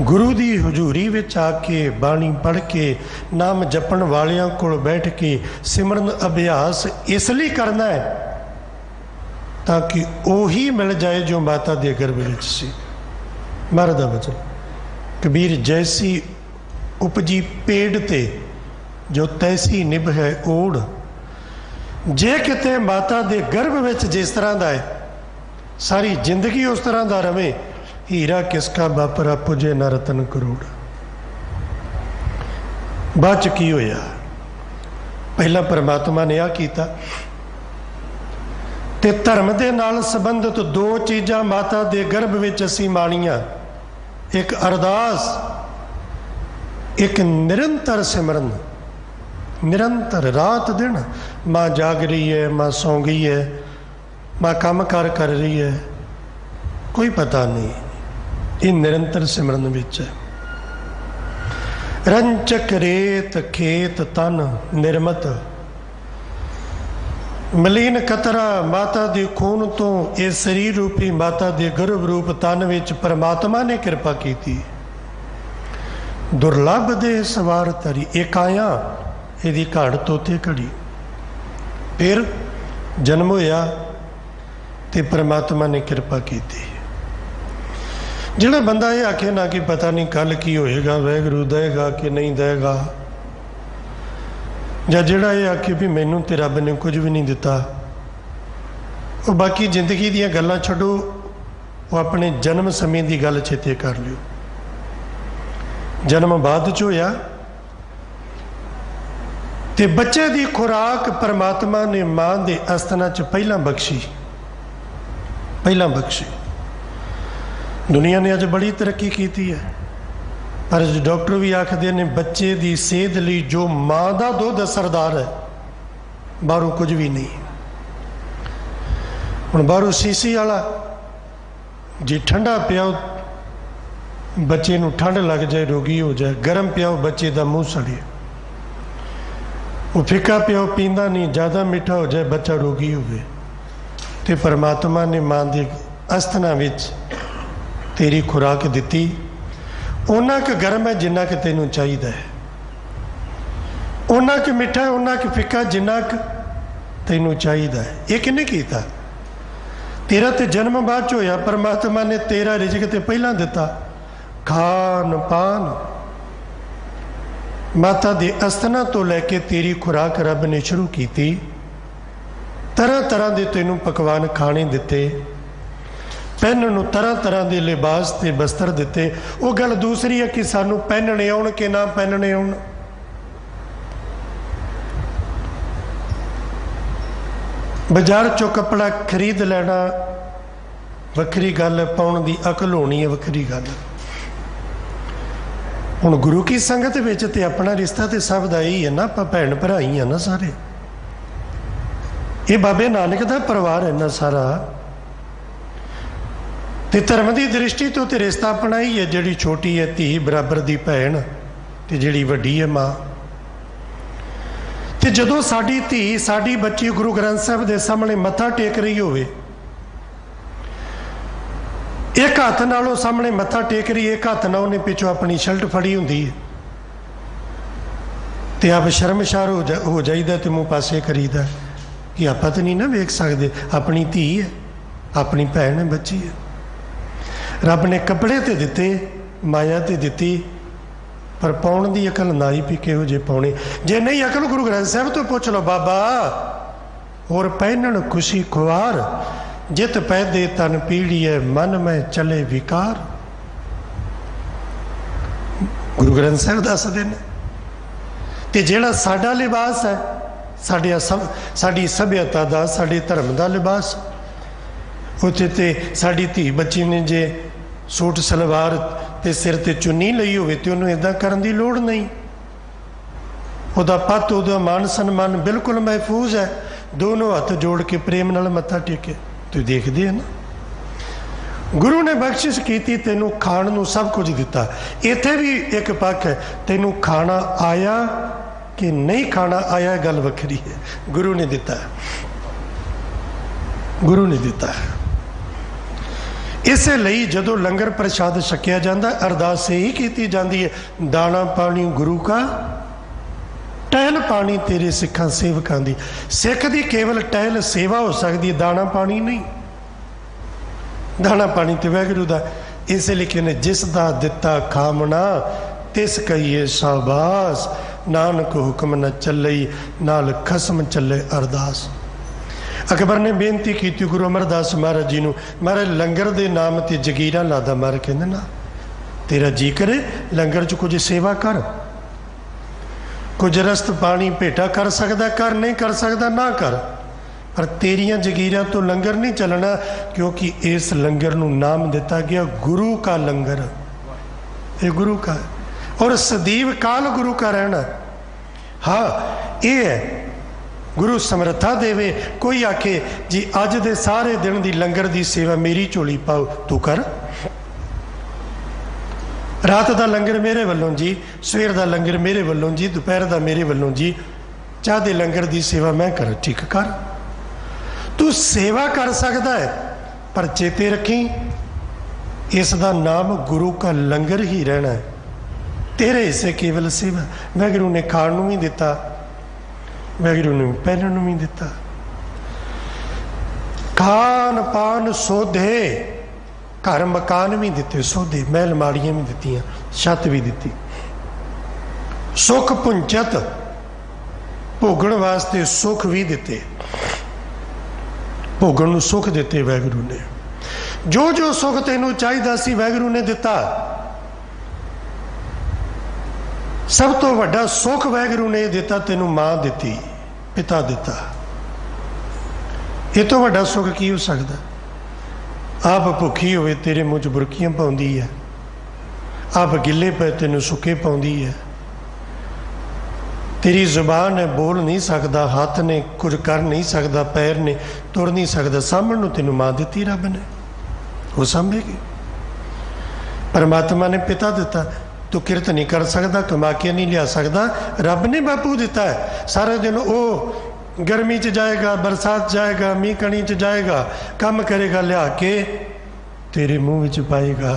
ਗੁਰੂ ਦੀ ਹਜ਼ੂਰੀ ਵਿੱਚ ਆ ਕੇ, ਬਾਣੀ ਪੜ੍ਹ ਕੇ, ਨਾਮ ਜਪਣ ਵਾਲਿਆਂ ਕੋਲ ਬੈਠ ਕੇ ਸਿਮਰਨ ਅਭਿਆਸ ਇਸ ਲਈ ਕਰਨਾ ਹੈ ताकि ਉਹੀ मिल जाए जो माता दे गर्भ विच सी। महाराज दा वचन, कबीर जैसी उपजी पेड़ ते जो तैसी निभ है ओढ़। जे किते माता दे गर्भ विच जिस तरह दा है, सारी जिंदगी उस तरह दा रवे। हीरा किसका बापरा पुजे न रतन करोड़। बाद च की होया? पहला परमात्मा ने आ कीता ते धर्म दे नाल संबंधित दो चीज़ां माता दे गर्भ विच असीं माणीਆਂ। एक अरदास, एक निरंतर सिमरन। निरंतर रात दिन माँ जाग रही है, माँ सौ गई है, माँ काम कार कर रही है, कोई पता नहीं। ये निरंतर सिमरन विच है। रंचक रेत खेत तन निर्मत, मलीन कतरा माता दे खून तो ये शरीर रूपी माता दे गर्भ रूप तन विच परमात्मा ने कृपा की थी। दुर्लभ दे सवार तरी एकाया यदि घाड़ तोते घड़ी। फिर जन्म होया ते परमात्मा ने कृपा की थी। जिहड़ा बंदा ये आखे ना कि पता नहीं कल की होएगा, वाहिगुरू देगा कि नहीं देगा, ਜਾਂ ਜਿਹੜਾ ਇਹ ਆਖੇ ਵੀ ਮੈਨੂੰ ਤੇ ਰੱਬ ਨੇ ਕੁਝ ਵੀ ਨਹੀਂ ਦਿੱਤਾ, ਉਹ ਬਾਕੀ ਜ਼ਿੰਦਗੀ ਦੀਆਂ ਗੱਲਾਂ ਛੱਡੋ, ਉਹ ਆਪਣੇ ਜਨਮ ਸਮੇਂ ਦੀ ਗੱਲ ਚੇਤੇ ਕਰ ਲਿਓ। ਜਨਮ ਬਾਅਦ 'ਚ ਹੋਇਆ ਤੇ ਬੱਚੇ ਦੀ ਖੁਰਾਕ ਪਰਮਾਤਮਾ ਨੇ ਮਾਂ ਦੇ ਅਸਤਨਾਂ 'ਚ ਪਹਿਲਾਂ ਬਖਸ਼ੀ। ਦੁਨੀਆ ਨੇ ਅੱਜ ਬੜੀ ਤਰੱਕੀ ਕੀਤੀ ਹੈ, पर डॉक्टर भी आखते ने बच्चे की सेहत लिए जो माँ का दुध असरदार है, बाहरों कुछ भी नहीं। हुण बाहरों सीसी वाला जे ठंडा पियाओ बच्चे नूं ठंड लग जाए, रोगी हो जाए, गर्म पियाओ बच्चे का मूँह सड़े, वो फिक्का पियाओ पींदा नहीं, ज़्यादा मीठा हो जाए बच्चा रोगी होवे। ते परमात्मा ने माँ के अस्थना विच तेरी खुराक दिती, उन्ना क गर्म है जिन्ना क तेनू चाहिए है, उन्ना क मिठा है, उन्ना क फिक्का जिन्ना क तेनू चाहिए है। ये किन्ने कीता? तेरा तो जन्म बाद च होया, परमात्मा ने तेरा रिजक ते पहला दिता। खान पान माता दे अस्तना तो लैके तेरी खुराक रब ने शुरू की, तरह तरह के तेनों पकवान खाने दिते, पहनण नूं तरह तरह के लिबास ते बस्तर दिते। वो गल दूसरी है कि सानू पहनने आउण कि ना पहनने आउण। बाजार चों कपड़ा खरीद लेना वक्री गल है, पाउण दी अकल होनी है वक्री गल। हुण गुरु की संगत विच ते अपना रिश्ता तो सब दा ही है ना, आपां भैण भरा ही है ना सारे। ये बाबे नानक दा परिवार है ना सारा। ते धर्म की दृष्टि तो ते रिश्ता अपना ही है, जिहड़ी छोटी है धी बराबर दी भैण ते जिहड़ी वड्डी है मां। ते जदों साडी धी साडी बच्ची गुरु ग्रंथ साहिब दे सामने मत्था टेक रही होवे, एक हाथ नालों सामने मत्था टेक रही, एक हाथ नाल उन्हें पिछों अपनी शर्ट फड़ी हुंदी है, ते आप शर्मशार हो जाइदा ते मुँह पासे करीदा कि आपां तो नहीं ना वेख सकते, अपनी धी है, अपनी भैन है, बच्ची है। रब ने कपड़े ते दिते, माया ते दिती, पर पाउण दी अकल ना ही भी किहो जे पाउणे। जे नहीं अकल गुरु ग्रंथ साहिब तो पुछ लो बाबा। और पहनण खुशी खुआर, जित पैदे तन पीड़ी है, मन में चले विकार। गुरु ग्रंथ साहिब दसदे ने। ते जिहड़ा साडा लिबास है, साडी सभ्यता दा, साडे धर्म दा लिबास, उत्थे ते साडी धी बच्ची ने जे सूट सलवार ते सिर ते चुन्नी लई होवे ते उन्होंने इदां करन दी लोड़ नहीं। उहदा पत उहदा मान सन्मान बिल्कुल महफूज है। दोनों हाथ जोड़ के प्रेम नाल मत्था टेके। तुसीं देखदे हो ना, गुरु ने बख्शिश की, तेनों खाण नूं सब कुछ दिता। इत्थे भी एक पक्ष है, तेनों खाना आया कि नहीं खाना आया गल वखरी है। गुरु ने दिता है, गुरु ने दिता है। इसे लई जदों लंगर प्रसाद छकिया जाता, अरदास यही की जाती है, दाना पानी गुरु का, टहल पानी तेरे सिखां सेवकां दी। सिख दी केवल टहल सेवा हो सकती है, दाना पानी नहीं। दाना पानी तो वाहिगुरू दा। इस लिखे ने जिस दा दिता खामना, तिस कहिए शाबाश। नानक हुक्म न चलई, नाल खसम चले अरदास। अकबर ने बेनती की गुरु अमरदास महाराज जी नूं, महाराज लंगर दे नाम ते जगीरा लादा। महाराज कहंदे ना, तेरा जी करे लंगर च कुछ सेवा कर, कुछ रस्त पानी भेटा कर सकदा कर, नहीं कर सकदा ना कर, पर तेरियां जगीरां तो लंगर नहीं चलना, क्योंकि इस लंगर नूं नाम दिता गया गुरु का लंगर। ये गुरु का है और सदैव काल गुरु का रहना। हाँ ये है, गुरु समर्था देवे। कोई आखे जी अज दे सारे दिन दी लंगर दी सेवा मेरी झोली पाओ, तू कर। रात दा लंगर मेरे वल्लों जी, सवेर दा लंगर मेरे वल्लों जी, दोपहर दा मेरे वल्लों जी, चाह दे लंगर दी सेवा मैं कर। ठीक कर, तू सेवा कर सकता है, पर चेते रखी इसका नाम गुरु का लंगर ही रहना है। तेरे हिस्से केवल सेवा। वाहिगुरू ने खाण नूं भी दिता, वाहिगुरू ने पहनण नूं भी दिता। खान पान सोधे, घर मकान भी दिते सोधे, महल माड़ियां भी दित्तियां, छत भी दिती। सुख पुंचत, भोगण वास्ते सुख भी दिते, भोगण नूं सुख दिते वाहिगुरू ने। जो जो सुख तेनों चाहिदा सी वाहिगुरू ने दिता। सब तो वड्डा सुख वाहिगुरू ने दिता, तेनों मां दिती, पिता दिता। ये तो वड्डा सुख की हो सकता? आप भुखी होवे तेरे मुँह च बुरकियां पाउंदी है, आप गिले पे तेनों सुके पाउंदी है, तेरी जुबान है बोल नहीं सकता, हाथ ने कुछ कर नहीं सकता, पैर ने तुर नहीं सकता, सामण नूं तेनों मां दिती रब ने, वो सामभेगी। परमात्मा ने पिता दिता, तू किरत नहीं कर सकता, कमा के नहीं लिया सकता, रब ने बापू दिता है। सारे दिन वो गर्मी च जाएगा, बरसात जाएगा, मीह कणी च जाएगा, काम करेगा, लिया के तेरे मुँह च पाएगा,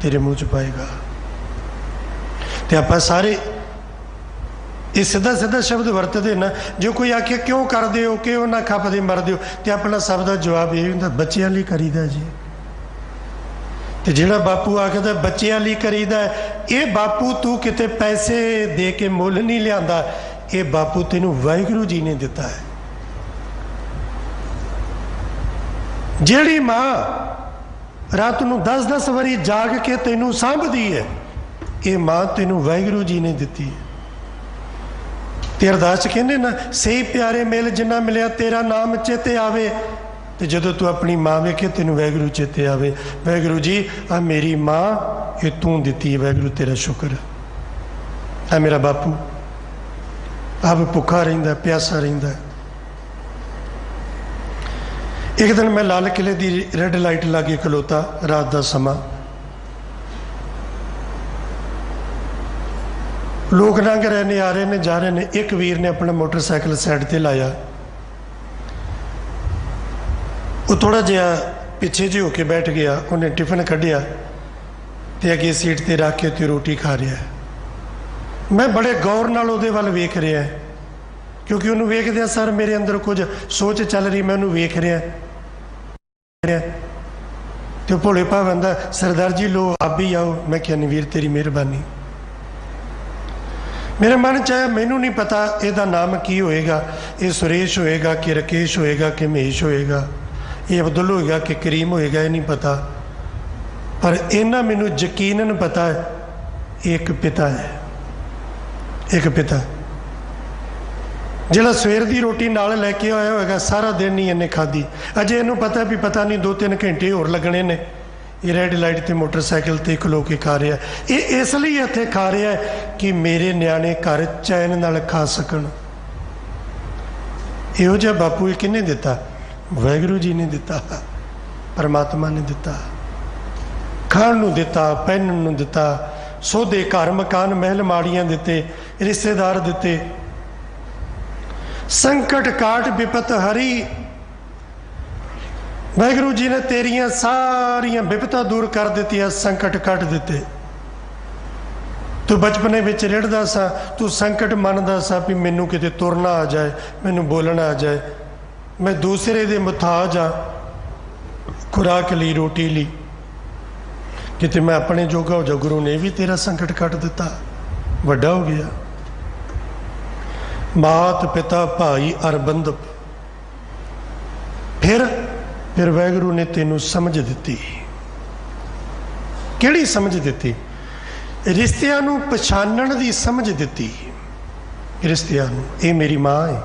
तेरे मुँह च पाएगा। तो आप सारे ये सीधा सीधा शब्द वरतते ना। जो कोई आखे क्यों कर दे हो, क्यों ना खपदे मर दो, तो अपना सब का जवाब यही होंगे, बच्चों लिए करीदा जी। ਤੇ ਜਿਹੜਾ ਬਾਪੂ ਆਖਦਾ ਬੱਚਿਆਂ ਲਈ ਕਰੀਦਾ, ਇਹ ਬਾਪੂ ਤੂੰ ਕਿਤੇ ਪੈਸੇ ਦੇ ਕੇ ਮੁੱਲ ਨਹੀਂ ਲਿਆਂਦਾ, ਇਹ ਬਾਪੂ ਤੈਨੂੰ ਵਾਹਿਗੁਰੂ ਜੀ ਨੇ ਦਿੱਤਾ ਹੈ। ਜਿਹੜੀ ਮਾਂ ਰਾਤ ਨੂੰ 10-10 ਵਾਰੀ ਜਾਗ ਕੇ ਤੈਨੂੰ ਸਾਂਭਦੀ ਹੈ, ਇਹ ਮਾਂ ਤੈਨੂੰ ਵਾਹਿਗੁਰੂ ਜੀ ਨੇ ਦਿੱਤੀ ਹੈ। ਤੇ ਅਰਦਾਸ 'ਚ ਕਹਿੰਦੇ ਨਾ, ਸਹੀ ਪਿਆਰੇ ਮਿਲ ਜਿੰਨਾ ਮਿਲਿਆ ਤੇਰਾ ਨਾਮ ਚੇਤੇ ਆਵੇ। ਤੇ ਜਦੋਂ ਤੂੰ ਆਪਣੀ ਮਾਂ ਵੇਖੇ ਤੈਨੂੰ ਵਾਹਿਗੁਰੂ ਚੇਤੇ ਆਵੇ। ਵਾਹਿਗੁਰੂ ਜੀ ਆ ਮੇਰੀ ਮਾਂ, ਇਹ ਤੂੰ ਦਿੱਤੀ ਹੈ, ਵਾਹਿਗੁਰੂ ਤੇਰਾ ਸ਼ੁਕਰ। ਆ ਮੇਰਾ ਬਾਪੂ ਆਪ ਭੁੱਖਾ ਰਹਿੰਦਾ, ਪਿਆਸਾ ਰਹਿੰਦਾ। ਇੱਕ ਦਿਨ ਮੈਂ ਲਾਲ ਕਿਲੇ ਦੀ ਰੈੱਡ ਲਾਈਟ ਲਾਗੇ ਖਲੋਤਾ, ਰਾਤ ਦਾ ਸਮਾਂ, ਲੋਕ ਲੰਘ ਰਹੇ ਨੇ, ਆ ਰਹੇ ਨੇ, ਜਾ ਰਹੇ ਨੇ। ਇੱਕ ਵੀਰ ਨੇ ਆਪਣਾ ਮੋਟਰਸਾਈਕਲ ਸਾਈਡ ਤੇ ਲਾਇਆ, ਉਹ ਥੋੜਾ ਜਿਹਾ ਪਿੱਛੇ ਜਿਹੇ ਹੋ ਕੇ ਬੈਠ ਗਿਆ। ਉਹਨੇ ਟਿਫਨ ਕੱਢਿਆ ਤੇ ਅੱਗੇ ਸੀਟ ਤੇ ਰੱਖ ਕੇ ਤੇ ਰੋਟੀ ਖਾ ਰਿਹਾ। ਮੈਂ ਬੜੇ ਗੌਰ ਨਾਲ ਉਹਦੇ ਵੱਲ ਵੇਖ ਰਿਹਾ, ਕਿਉਂਕਿ ਉਹਨੂੰ ਵੇਖਦਿਆਂ ਸਰ ਮੇਰੇ ਅੰਦਰ ਕੁਝ ਸੋਚ ਚੱਲ ਰਹੀ। ਮੈਂ ਉਹਨੂੰ ਵੇਖ ਰਿਹਾ ਤੇ ਭੋਲੇ ਭਾਅ ਕਹਿੰਦਾ, ਸਰਦਾਰ ਜੀ ਲੋ ਆਪ ਵੀ ਆਓ। ਮੈਂ ਕਿਹਾ ਨਹੀਂ ਵੀਰ, ਤੇਰੀ ਮਿਹਰਬਾਨੀ। ਮੇਰੇ ਮਨ 'ਚ ਆਇਆ, ਮੈਨੂੰ ਨਹੀਂ ਪਤਾ ਇਹਦਾ ਨਾਮ ਕੀ ਹੋਏਗਾ, ਇਹ ਸੁਰੇਸ਼ ਹੋਏਗਾ ਕਿ ਰਕੇਸ਼ ਹੋਏਗਾ ਕਿ ਮਹੇਸ਼ ਹੋਏਗਾ, ਇਹ ਅਬਦੁੱਲ ਹੋਏਗਾ ਕਿ ਕਰੀਮ ਹੋਏਗਾ, ਇਹ ਨਹੀਂ ਪਤਾ। ਪਰ ਇਹਨਾਂ ਮੈਨੂੰ ਯਕੀਨਨ ਪਤਾ ਹੈ, ਇਹ ਇੱਕ ਪਿਤਾ ਹੈ, ਇੱਕ ਪਿਤਾ ਜਿਹੜਾ ਸਵੇਰ ਦੀ ਰੋਟੀ ਨਾਲ ਲੈ ਕੇ ਆਇਆ ਹੋਏਗਾ। ਸਾਰਾ ਦਿਨ ਨਹੀਂ ਇਹਨੇ ਖਾਧੀ, ਅਜੇ ਇਹਨੂੰ ਪਤਾ ਵੀ ਪਤਾ ਨਹੀਂ 2-3 ਘੰਟੇ ਹੋਰ ਲੱਗਣੇ ਨੇ। ਇਹ ਰੈੱਡ ਲਾਈਟ ਤੇ ਮੋਟਰਸਾਈਕਲ ਤੇ ਖਲੋ ਕੇ ਖਾ ਰਿਹਾ। ਇਹ ਇਸ ਲਈ ਇੱਥੇ ਖਾ ਰਿਹਾ ਕਿ ਮੇਰੇ ਨਿਆਣੇ ਘਰ ਚੈਨ ਨਾਲ ਖਾ ਸਕਣ। ਇਹੋ ਜਿਹਾ ਬਾਪੂ ਇਹ ਕਿਹਨੇ ਦਿੱਤਾ? ਵਾਹਿਗੁਰੂ ਜੀ ਨੇ ਦਿੱਤਾ, ਪਰਮਾਤਮਾ ਨੇ ਦਿੱਤਾ। ਖਾਣ ਨੂੰ ਦਿੱਤਾ, ਪਹਿਨਣ ਨੂੰ ਦਿੱਤਾ, ਸੋਧੇ ਘਰ ਮਕਾਨ ਮਹਿਲ ਮਾੜੀਆਂ ਦਿੱਤੇ, ਰਿਸ਼ਤੇਦਾਰ ਦਿੱਤੇ। ਸੰਕਟ ਕਾਟ ਵਿਪਤ ਹਰੀ, ਵਾਹਿਗੁਰੂ ਜੀ ਨੇ ਤੇਰੀਆਂ ਸਾਰੀਆਂ ਵਿਪਤਾਂ ਦੂਰ ਕਰ ਦਿੱਤੀਆਂ, ਸੰਕਟ ਕੱਟ ਦਿੱਤੇ। ਤੂੰ ਬਚਪਨੇ ਵਿੱਚ ਰਿੜਦਾ ਸਾ, ਤੂੰ ਸੰਕਟ ਮੰਨਦਾ ਸਾ ਵੀ ਮੈਨੂੰ ਕਿਤੇ ਤੁਰਨਾ ਆ ਜਾਏ, ਮੈਨੂੰ ਬੋਲਣਾ ਆ ਜਾਏ, ਮੈਂ ਦੂਸਰੇ ਦੇ ਮੁਤਾਜ ਆ, ਖੁਰਾਕ ਲਈ, ਰੋਟੀ ਲਈ, ਕਿਤੇ ਮੈਂ ਆਪਣੇ ਜੋਗਾ ਹੋ ਜਾ। ਗੁਰੂ ਨੇ ਵੀ ਤੇਰਾ ਸੰਕਟ ਕੱਟ ਦਿੱਤਾ, ਵੱਡਾ ਹੋ ਗਿਆ। ਮਾਤ ਪਿਤਾ ਭਾਈ ਅਰ ਬੰਧਪ, ਫਿਰ ਵਾਹਿਗੁਰੂ ਨੇ ਤੈਨੂੰ ਸਮਝ ਦਿੱਤੀ। ਕਿਹੜੀ ਸਮਝ ਦਿੱਤੀ? ਰਿਸ਼ਤਿਆਂ ਨੂੰ ਪਛਾਣਨ ਦੀ ਸਮਝ ਦਿੱਤੀ। ਰਿਸ਼ਤਿਆਂ ਨੂੰ, ਇਹ ਮੇਰੀ ਮਾਂ ਹੈ,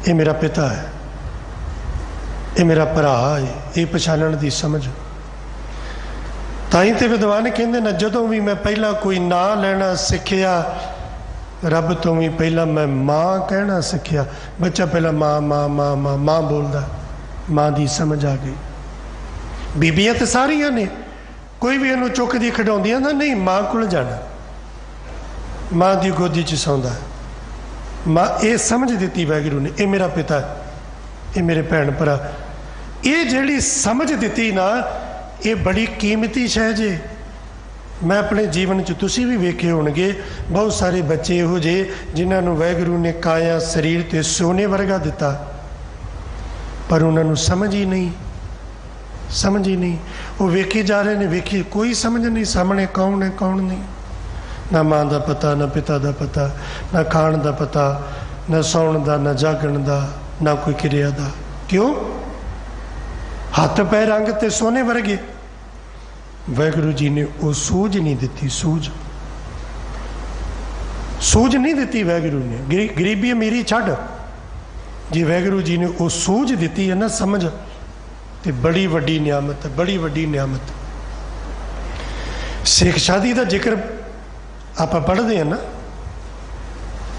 ਇਹ ਮੇਰਾ ਪਿਤਾ ਹੈ, ਇਹ ਮੇਰਾ ਭਰਾ ਹੈ, ਇਹ ਪਛਾਣਨ ਦੀ ਸਮਝ। ਤਾਂ ਹੀ ਤੇ ਵਿਦਵਾਨ ਕਹਿੰਦੇ ਨੇ, ਜਦੋਂ ਵੀ ਮੈਂ ਪਹਿਲਾਂ ਕੋਈ ਨਾਂ ਲੈਣਾ ਸਿੱਖਿਆ, ਰੱਬ ਤੋਂ ਵੀ ਪਹਿਲਾਂ ਮੈਂ ਮਾਂ ਕਹਿਣਾ ਸਿੱਖਿਆ। ਬੱਚਾ ਪਹਿਲਾਂ ਮਾਂ ਮਾਂ ਮਾਂ ਮਾਂ ਮਾਂ ਬੋਲਦਾ, ਮਾਂ ਦੀ ਸਮਝ ਆ ਗਈ। ਬੀਬੀਆਂ ਤੇ ਸਾਰੀਆਂ ਨੇ, ਕੋਈ ਵੀ ਇਹਨੂੰ ਚੁੱਕਦੀ ਖਿਡਾਉਂਦੀਆਂ ਨਾ, ਨਹੀਂ ਮਾਂ ਕੋਲ ਜਾਣਾ, ਮਾਂ ਦੀ ਗੋਦੀ 'ਚ ਸੌਂਦਾ। ਮਾਂ, ਇਹ ਸਮਝ ਦਿੱਤੀ ਵਾਹਿਗੁਰੂ ਨੇ, ਇਹ ਮੇਰਾ ਪਿਤਾ, ਇਹ ਮੇਰੇ ਭੈਣ ਭਰਾ। ਇਹ ਜਿਹੜੀ ਸਮਝ ਦਿੱਤੀ ਨਾ, ਇਹ ਬੜੀ ਕੀਮਤੀ ਸ਼ੈ ਜੇ। ਮੈਂ ਆਪਣੇ ਜੀਵਨ 'ਚ, ਤੁਸੀਂ ਵੀ ਵੇਖੇ ਹੋਣਗੇ, ਬਹੁਤ ਸਾਰੇ ਬੱਚੇ ਇਹੋ ਜਿਹੇ ਜਿਨ੍ਹਾਂ ਨੂੰ ਵਾਹਿਗੁਰੂ ਨੇ ਕਾਇਆ ਸਰੀਰ ਤੇ ਸੋਨੇ ਵਰਗਾ ਦਿੱਤਾ, ਪਰ ਉਹਨਾਂ ਨੂੰ ਸਮਝ ਹੀ ਨਹੀਂ, ਸਮਝ ਹੀ ਨਹੀਂ। ਉਹ ਵੇਖੀ ਜਾ ਰਹੇ ਨੇ, ਵੇਖੀ, ਕੋਈ ਸਮਝ ਨਹੀਂ ਸਾਹਮਣੇ ਕੌਣ ਹੈ ਕੌਣ ਨਹੀਂ। ਨਾ ਮਾਂ ਦਾ ਪਤਾ, ਨਾ ਪਿਤਾ ਦਾ ਪਤਾ, ਨਾ ਖਾਣ ਦਾ ਪਤਾ, ਨਾ ਸੌਣ ਦਾ, ਨਾ ਜਾਗਣ ਦਾ, ਨਾ ਕੋਈ ਕਿਰਿਆ ਦਾ। ਕਿਉਂ? ਹੱਥ ਪੈ ਰੰਗ ਤੇ ਸੋਨੇ ਵਰਗੇ। ਵਾਹਿਗੁਰੂ ਜੀ ਨੇ ਉਹ ਸੂਝ ਨਹੀਂ ਦਿੱਤੀ, ਸੂਝ ਨਹੀਂ ਦਿੱਤੀ ਵਾਹਿਗੁਰੂ ਨੇ। ਗਰੀਬੀ ਅਮੀਰੀ ਛੱਡ, ਜੇ ਵਾਹਿਗੁਰੂ ਜੀ ਨੇ ਉਹ ਸੂਝ ਦਿੱਤੀ ਹੈ ਨਾ, ਸਮਝ, ਤੇ ਬੜੀ ਵੱਡੀ ਨਿਆਮਤ ਹੈ, ਬੜੀ ਵੱਡੀ ਨਿਆਮਤ। ਸਿੱਖ ਸ਼ਾਦੀ ਦਾ ਜ਼ਿਕਰ ਆਪਾਂ ਪੜ੍ਹਦੇ ਹਾਂ ਨਾ,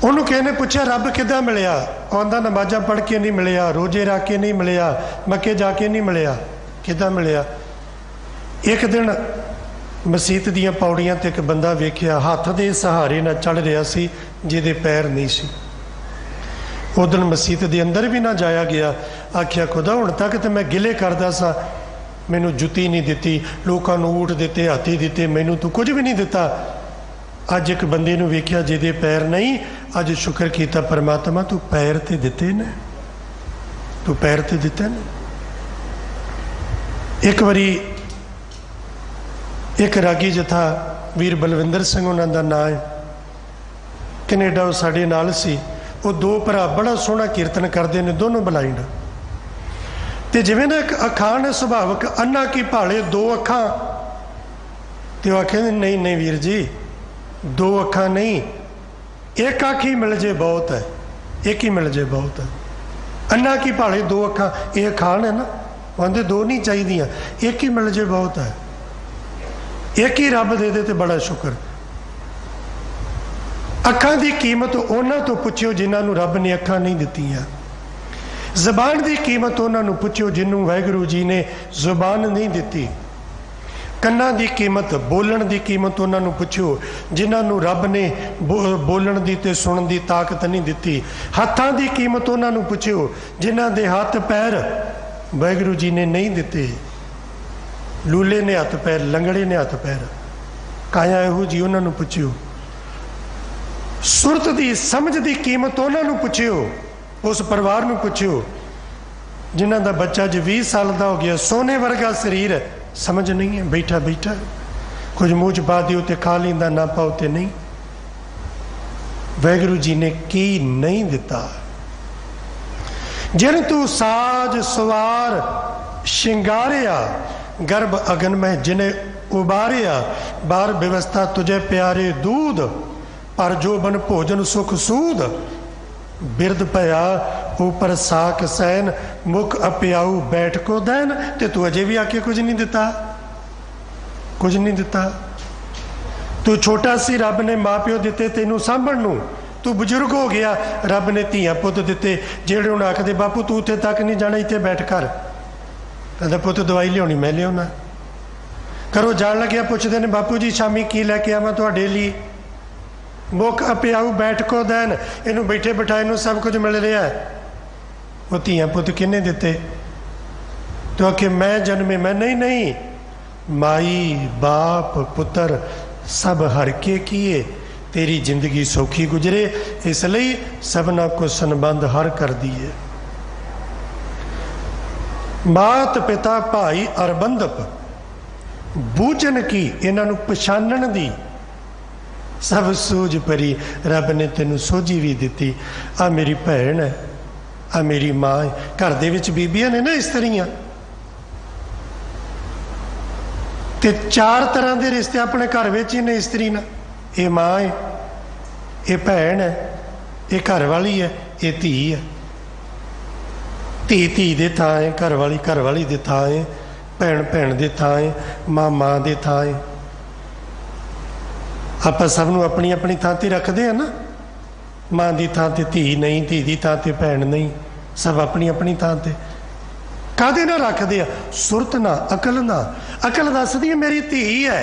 ਉਹਨੂੰ ਕਿਸੇ ਨੇ ਪੁੱਛਿਆ ਰੱਬ ਕਿੱਦਾਂ ਮਿਲਿਆ? ਆਉਂਦਾ ਨਮਾਜ਼ਾਂ ਪੜ੍ਹ ਕੇ ਨਹੀਂ ਮਿਲਿਆ, ਰੋਜ਼ੇ ਰੱਖ ਕੇ ਨਹੀਂ ਮਿਲਿਆ, ਮੱਕੇ ਜਾ ਕੇ ਨਹੀਂ ਮਿਲਿਆ। ਕਿੱਦਾਂ ਮਿਲਿਆ? ਇੱਕ ਦਿਨ ਮਸੀਤ ਦੀਆਂ ਪੌੜੀਆਂ ਤੇ ਇੱਕ ਬੰਦਾ ਵੇਖਿਆ, ਹੱਥ ਦੇ ਸਹਾਰੇ ਨਾਲ ਚੜ੍ਹ ਰਿਹਾ ਸੀ, ਜਿਹਦੇ ਪੈਰ ਨਹੀਂ ਸੀ। ਉਹ ਦਿਨ ਮਸੀਤ ਦੇ ਅੰਦਰ ਵੀ ਨਾ ਜਾਇਆ ਗਿਆ। ਆਖਿਆ, ਖੁਦਾ ਹੁਣ ਤੱਕ ਤੇ ਮੈਂ ਗਿਲੇ ਕਰਦਾ ਸਾਂ, ਮੈਨੂੰ ਜੁੱਤੀ ਨਹੀਂ ਦਿੱਤੀ, ਲੋਕਾਂ ਨੂੰ ਊਠ ਦਿੱਤੇ, ਹਾਥੀ ਦਿੱਤੇ, ਮੈਨੂੰ ਤੂੰ ਕੁਝ ਵੀ ਨਹੀਂ ਦਿੱਤਾ। ਅੱਜ ਇੱਕ ਬੰਦੇ ਨੂੰ ਵੇਖਿਆ ਜਿਹਦੇ ਪੈਰ ਨਹੀਂ, ਅੱਜ ਸ਼ੁਕਰ ਕੀਤਾ, ਪਰਮਾਤਮਾ ਤੂੰ ਪੈਰ ਤੇ ਦਿੱਤੇ ਨੇ, ਤੂੰ ਪੈਰ ਤੇ ਦਿੱਤੇ ਨੇ। ਇੱਕ ਵਾਰੀ एक रागी जथा वीर बलविंदर सिंह उन्हों का नाम है, कनेडा वो साढ़े नाल सी। वो दो भरा बड़ा सोहना कीर्तन करते हैं, दोनों ब्लाइंड। तो जिमें ना एक अखान है सुभावक, अन्ना की भाले दो अखां। तो आखे नहीं नहीं वीर जी, दो अखां नहीं, एक अख ही मिल जे बहुत है, एक ही मिल जे बहुत है। अन्ना की भाले दो अखां, ये अखान है ना, आंदे दो नहीं चाहिए, एक ही मिल जे बहुत है। एक ही रब दे दे तो बड़ा शुक्र। अखां की कीमत उन्होंने तो पुछो जिन्होंने रब ने अखां नहीं दित्तियां। जबान की कीमत उन्होंने पुछो जिन्होंने वाहिगुरू जी ने जुबान नहीं दी। कन्ना की कीमत, बोलण की कीमत उन्होंने पुछो जिन्होंने रब ने बोलण की ते सुनन की ताकत नहीं दी। हत्थां की कीमत उन्होंने पुछो जिन्हों के हाथ पैर वाहिगुरू जी ने नहीं दिते। लूले ने हथ पैर, लंगड़े ने हथ पैर, काया इहो जी उन्होंने पुछो। सुरत की समझ की कीमत उन्होंने पुछो, उस परिवार में पुछो जिन्हों का बच्चा जो 20 साल का हो गया, सोने वर्गा शरीर, समझ नहीं है, बैठा बैठा कुछ मूँह च पा दियो तो खा लेंदा, ना पाओ तो नहीं। वाहिगुरू जी ने की नहीं दिता। जिन तू साज सवार शिंगारिया, गर्भ अगन में जिन्हें उबारिया। बार व्यवस्था तुझे प्यारे दूध, पर जो बन भोजन सुख सूद। बिरद पया ऊपर साक सैन, मुख अप्याऊ बैठ को दैन। ते तू अजे भी आके कुछ नहीं दिता, कुछ नहीं दिता। तू छोटा सी, रब ने माँ प्यो दिते तेनू सांभण नू। तू बजुर्ग हो गया, रब ने धियां पुत दिते जेड़े हुण आखदे बापू तू उत्थे तक नहीं जाना, इत्थे बैठ कर। कहता पुत दवाई लियाउणी मैं लियाउणा। घरों जाण लग्या पुछदे ने बापू जी शामी की लैके आवां तुहाडे लई। मुख अप्याऊ बैठ को दैन, इनू बैठे बिठाए नू सब कुछ मिल रहा है। वो धियां पुत किन्ने दिते? तो आखे मैं जन्मे, मैं नहीं नहीं, माई बाप पुत्र सब हर के किए, तेरी जिंदगी सौखी गुजरे, इसलिए सबना को संबंध हर कर दिए। मात पिता भाई अर बंधप, बूझन की इन्हों पछाणन दी सब सूझ परी। रब ने तेन सोझी भी दी। आ मेरी भैन है, आ मेरी माँ है। घर दे विच बीबियां ने ना इस्त्रियां, ते चार तरह के रिश्ते अपने घर में ही ने इस्त्री ना। ये माँ है, ये भैन है, ये घर वाली है, ये धी है। धी धी दे थां है, घर वाली दे थां है, भैन भैन दे थां है, माँ माँ दे थां है। आप सबनों अपनी अपनी थां ते रखते हैं ना। माँ की थां ते धी नहीं, धी की थां ते भैन नहीं, सब अपनी अपनी थां ते। काहदे ना रखते हैं? सुरत ना, अकल ना। अकल दसदी है मेरी धी है,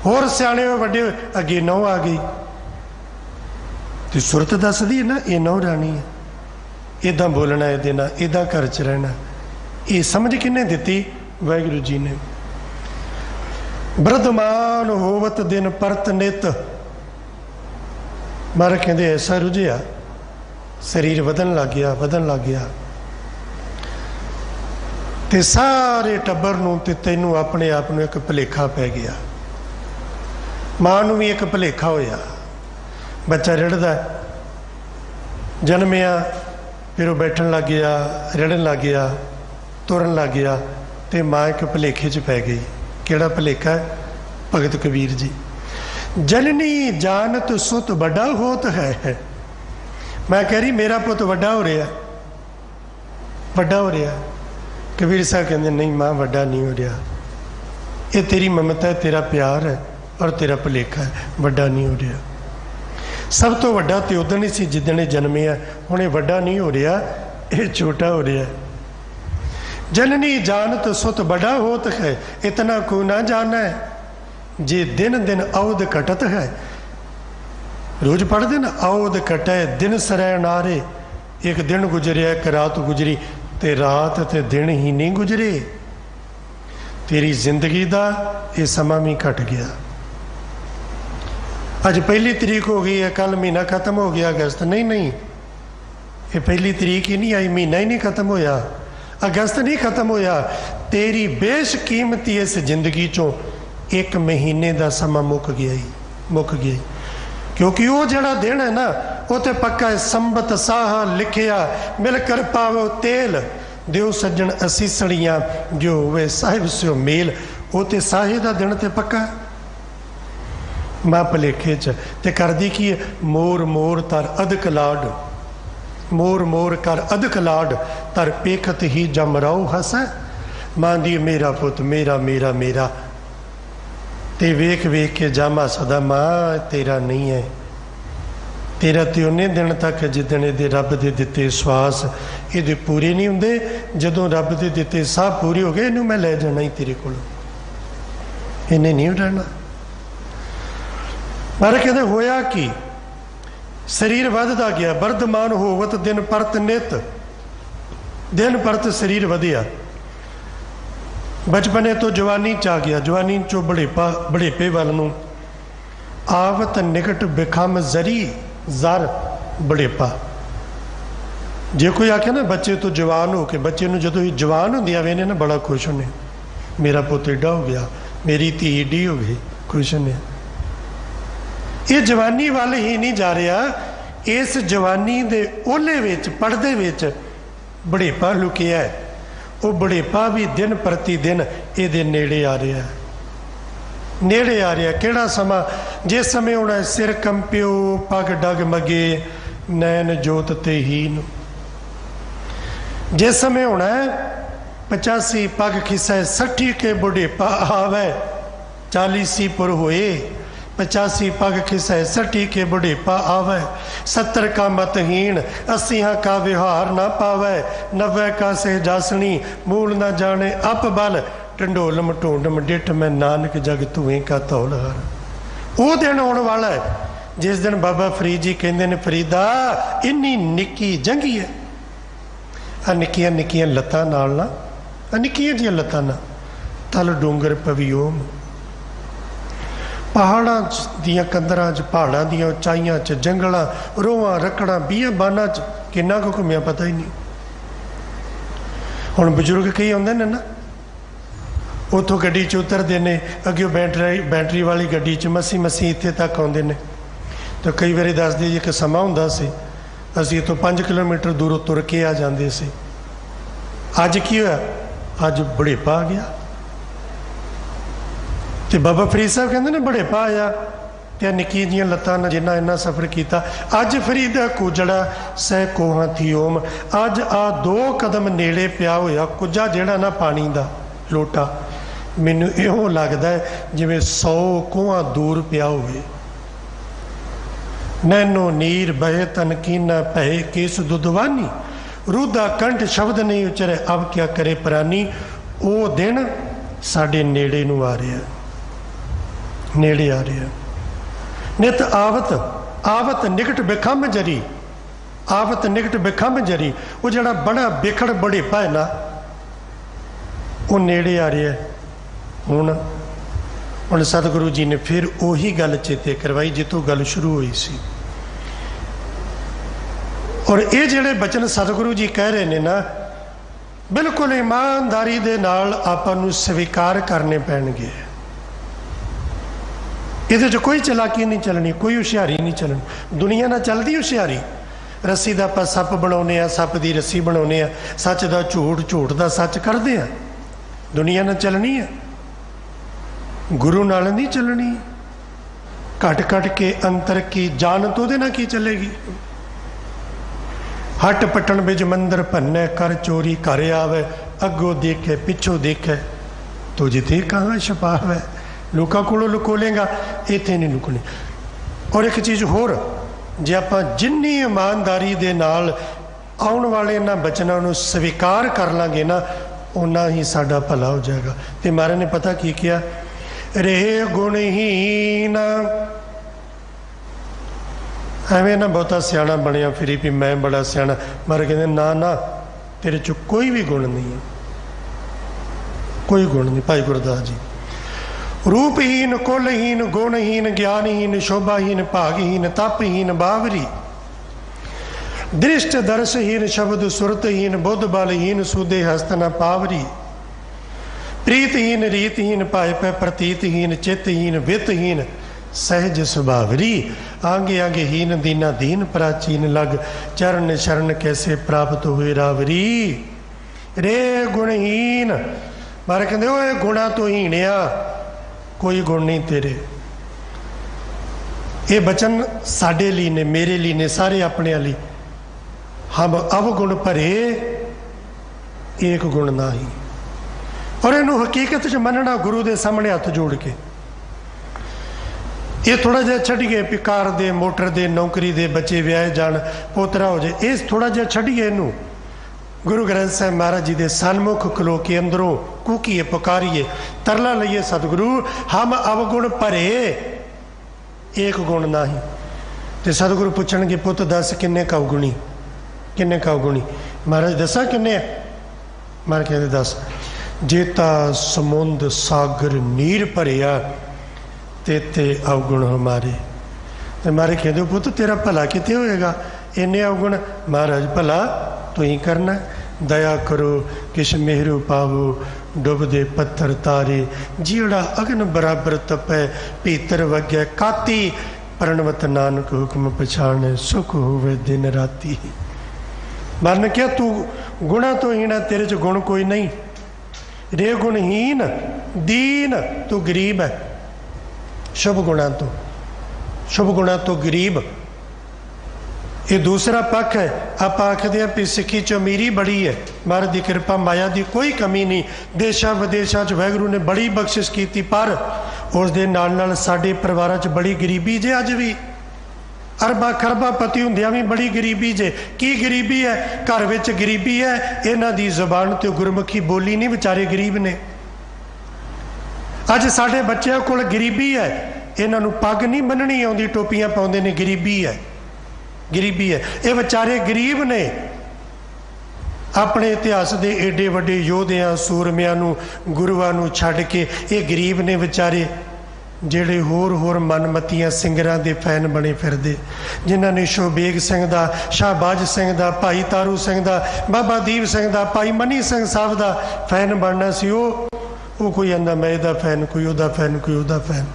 होर सियाणे वड्डे अगे नौ आ गई। तो सुरत दसदी है ना ये नौ राणी है, इदा बोलना, ये देना, इदा घर च रहना। ये समझ किन्ने दिती? वाहिगुरू जी ने। बृद्धमान होवत दिन परत नित, महाराज कहते ऐसा रुझिया, शरीर वधन लग गया, वधन लग गया। ते सारे टब्बर नूं ते तैनू अपने आप नूं एक भुलेखा पै गया। मां नूं भी एक भुलेखा होया। बच्चा रिड़दा, जन्मिया, फिर वो बैठन लग गया, रिड़न लग गया, तुरन लग गया, तो माँ एक भुलेखे च पै गई। केड़ा भुलेखा है? भगत कबीर जी, जननी जानत सुत बड़ा होत है। मैं कह रही मेरा पुत वड्डा हो रहा, वड्डा हो रहा। कबीर साहब कहते नहीं माँ वड्डा नहीं हो रहा, ये तेरी ममता है, तेरा प्यार है और तेरा भुलेखा है, वड्डा नहीं हो रहा। सब तो वड्डा तो उदन ही सी जिदने जन्मिया, हुण ये वड्डा नहीं हो रहा, ये छोटा हो रहा। जननी जानत सुत बड़ा होत है, इतना को ना जाना है, जे दिन दिन औद कटत है। रोज पढ़ते ना, औद कटे दिन सरै नारे। एक दिन गुजरिया, एक रात गुजरी, ते रात ते दिन ही नहीं गुजरे। तेरी जिंदगी का ये समा भी घट गया। अज 1 तरीक हो गई है, कल महीना खत्म हो गया अगस्त। नहीं नहीं, ये 1 तरीक ही नहीं आई, महीना ही नहीं खत्म होया, अगस्त नहीं खत्म होया। तेरी बेशकीमती इस जिंदगी चों 1 महीने का समा मुक गया ही, मुक गया। क्योंकि वो जड़ा दिन है ना, वो तो पक्का है, संबत साहा लिखिया मिलकर पावो तेल, दियो सज्जन असीसणियां जो वे साहिब स्यो मेल। वो तो साहे का दिन तो पक्का है। मां भलेखे च ते करदी की है, मोर मोर तर अधक लाड, मोर मोर कर अधक लाड, तर पेखत ही जमराऊ हसै। मां दी मेरा पुत मेरा मेरा मेरा, ते वेख वेख के जामा सदा मां तेरा नहीं है। तेरा तो उन्हें दिन तक जिदन ये रब के दिते श्वास ये पूरे नहीं होंगे, जदों रब के दिते साह पूरे हो गए, इनू मैं ले जाना ही तेरे को, इन्हें नहीं रहना। पर कहते होया कि शरीर वधदा गया, वर्धमान होवत दिन परत नित, दिन परत शरीर वधिया। बचपने तो जवानी च आ गया, जवानी चो बड़ेपे वाल नूं आवत निकट बिखम जरी जर बड़ेपा। जे कोई आखे ना बच्चे तो जवान हो के, बच्चे नूं जदों ही जवान होंदे आवे ने ना बड़ा खुश होने, मेरा पुत एडा हो गया, मेरी धी एडी हो गई, खुश होने। ये जवानी वाल ही नहीं जा रहा, इस जवानी दे ओले विच पड़दे विच बड़ेपा लुकिया है। वो बड़ेपा भी दिन प्रति दिन ये नेड़े आ रहा है, नेड़े आ रहा। केड़ा समा, जिस समय होना सिर कंप्यो पग डग मगे नैन जोत ते हीन, जिस समय होना 85 पग खिसै 60 के बुढ़ेपा आवे, 40 पुर होए 85 पग खिसै 60 के बुढ़ेपा आवे। 70 का मतहीन 80 का विहार ना पावे, 90 का सहजासनी मूल ना जाने अप बल, टंडोलम ढूंढम डिठ में नानक जग तुएं का तौलहार। वो दिन आने वाला है जिस दिन बाबा फरीद जी कहते हैं, फरीदा इन्नी निक्की जंगी है, आ निक्कियां निक्कियां लत्तां नाल ना, आ निक्कियां जिहियां लत्तां ना तल डूंगर पवियोम, पहाड़ां दियां कंदरां च, पहाड़ां दियां उचाइयां च, जंगलां रोहां रकड़ां बीआं बानां च किन्ना को घूमिया पता ही नहीं। हुण बजुर्ग कई आउंदे ने ना, उतों गड्डी च उतरते हैं, अगे बैटरी वाली गड्डी च मसी मसी इत्थे तक आउंदे ने। तो कई बार दसदे जी, एक समा हुंदा सी असीं इत्थों 5 किलोमीटर दूरों तुर के आ जांदे सी। अज की होया, अज बड़ेपा आ गया। तो बाबा फरीद साहब कहते ने बड़ेपा आया ते निक्की जिहियां लत्तां ना, जिन्ना इन्ना सफ़र किया। अज फरीदा कुजड़ा सह कोहां थी ओम, अज आ 2 कदम नेड़े पिया होया कुजा जिहड़ा ना पानी दा लोटा, मैनू इहों लगदा है जिवें 100 कोहां दूर पिया होवे। नैनो नीर बहे तनकीना पहे केस दुधवानी, रुदा कंठ शब्द नहीं उचरे अब क्या करे प्राणी। वो दिन साडे नेड़े नूं आ रहा, नेड़े आ रहा। नित आवत आवत निकट बिखम जरी, आवत निकट बिखम जरी। वो जड़ा बड़ा बिखड़ बड़ेपा है ना, वो नेड़े आ रहा है। हुण सतगुरु जी ने फिर उही गल चेते करवाई जितों गल शुरू हुई सी। और ये जिहड़े बचन सतगुरु जी कह रहे ने ना, बिल्कुल ईमानदारी दे नाल आपां नूं स्वीकार करने पैणगे। इहदे च कोई चलाकी नहीं चलनी, कोई हुशियारी नहीं चलनी। दुनिया नाल चलदी हुशियारी, रस्सी दा आपां सप बनाउने आ, सप दी रस्सी बनाउने आ, सच दा झूठ, झूठ दा सच करदे आ। दुनिया नाल चलनी है, गुरु नाल नहीं चलनी। घट घट के अंतर की जान तो दे ना की चलेगी। हट पटन बिज मंदिर भन्ने कर चोरी घर आवे, अगों देखे पिछों देखे तो जिते कहाँ छपावे। लोगों कोलों लुको लेगा, इत्थे नहीं लुकनी। और एक चीज़ होर, जे आपां जिन्नी ईमानदारी दे नाल आउण वाले इन्हां बचनां नूं स्वीकार कर लांगे ना, उन्ना ही साडा भला हो जाएगा। ते महाराज ने पता की किया, रे गुणहीन। एवें ना बहुता सियाणा बनिया फिरी भी मैं बड़ा सियाणा, महाराज कहते ना ना, तेरे च कोई भी गुण नहीं है, कोई गुण नहीं। भाई गुरदास जी, रूपहीन कुलहीन गुणहीन ज्ञानहीन शोभाहीन भागहीन तपहीन बावरी, दृष्ट दर्शहीन शब्द सुरतहीन बुद्ध बलहीन सुदे हस्त न पावरी। प्रीतहीन रीतहीन पाए पै प्रतीतहीन चित्तहीन वित्तहीन सहज सुभावरी आगे आगे हीन दीना दीन प्राचीन लग चरण शरण कैसे प्राप्त हुए रावरी रे गुणहीन मारे कहते हो गुणा तो हीणिया कोई गुण नहीं तेरे। ये बचन साडे लिए ने मेरे लिए ने सारे अपने लिए। हम अवगुण भरे एक गुण ना ही और इनू हकीकत च मनना गुरु के सामने हथ जोड़ के। ये थोड़ा जिहा छड्डिए भी कार दे मोटर दे नौकरी दे बच्चे विआहे जान पोतरा हो जाए इस थोड़ा जिहा छड्डिए इनू गुरु ग्रंथ साहिब महाराज जी के सन्मुख खलो के अंदरों कूकीए पुकारिए तरला लईए सतगुरु हम अवगुण भरे एक गुण ना ही। तो सतगुरु पूछणगे पुत दस किन्ने का अवगुणी किन्ने का अवगुणी महाराज दसा किन्ने महाराज कहते दस जेता समुंद सागर नीर भरिया तेते अवगुण हमारे। तो महाराज कहते पुत तेरा भला कितने होएगा इन्ने अवगुण महाराज भला तो ही करना दया करो किश मेहरू पावो डुबदे पत्थर तारे जीड़ा अग्न बराबर तपै भीतर वग्या काती प्रणवत नानक हुक्म पछाण सुख होवे दिन राती। मन क्या तू गुणा तो हीना तेरे च गुण कोई नहीं रे गुणहीन दीन तू गरीब है शुभ गुणा तो गरीब। ये दूसरा पक्ष है आप आखते हैं भी सिक्खी च अमीरी बड़ी है महाराज की कृपा माया की कोई कमी नहीं देशा विदेशा च वाहिगुरू ने बड़ी बख्शिश की पर उस दे नाल साडे परिवारां च बड़ी गरीबी जे अज भी अरबा खरबा पति हुंदियां भी बड़ी गरीबी जे की गरीबी है घर विच गरीबी है इन्हां दी ज़बान ते गुरमुखी बोली नहीं बेचारे गरीब ने। अज साडे बच्चों कोल गरीबी है इन्हां नूं पग नहीं बन्नणी आउंदी टोपियां पाउंदे ने गरीबी है ये बेचारे गरीब ने अपने इतिहास के एडे वड्डे योधियां सूरमियां नूं गुरुआं नूं छड्ड के ये गरीब ने बेचारे ਜਿਹੜੇ होर मनमतियां सिंगरां दे फैन बने फिरदे जिन्हां ने शोबेग सिंह दा शाहबाज सिंह दा भाई तारू सिंह दा बाबा दीप सिंह दा भाई मनी सिंह साहब दा फैन बनना सी वो कोई आंदा मैं इहदा फैन कोई उहदा फैन कोई उहदा फैन।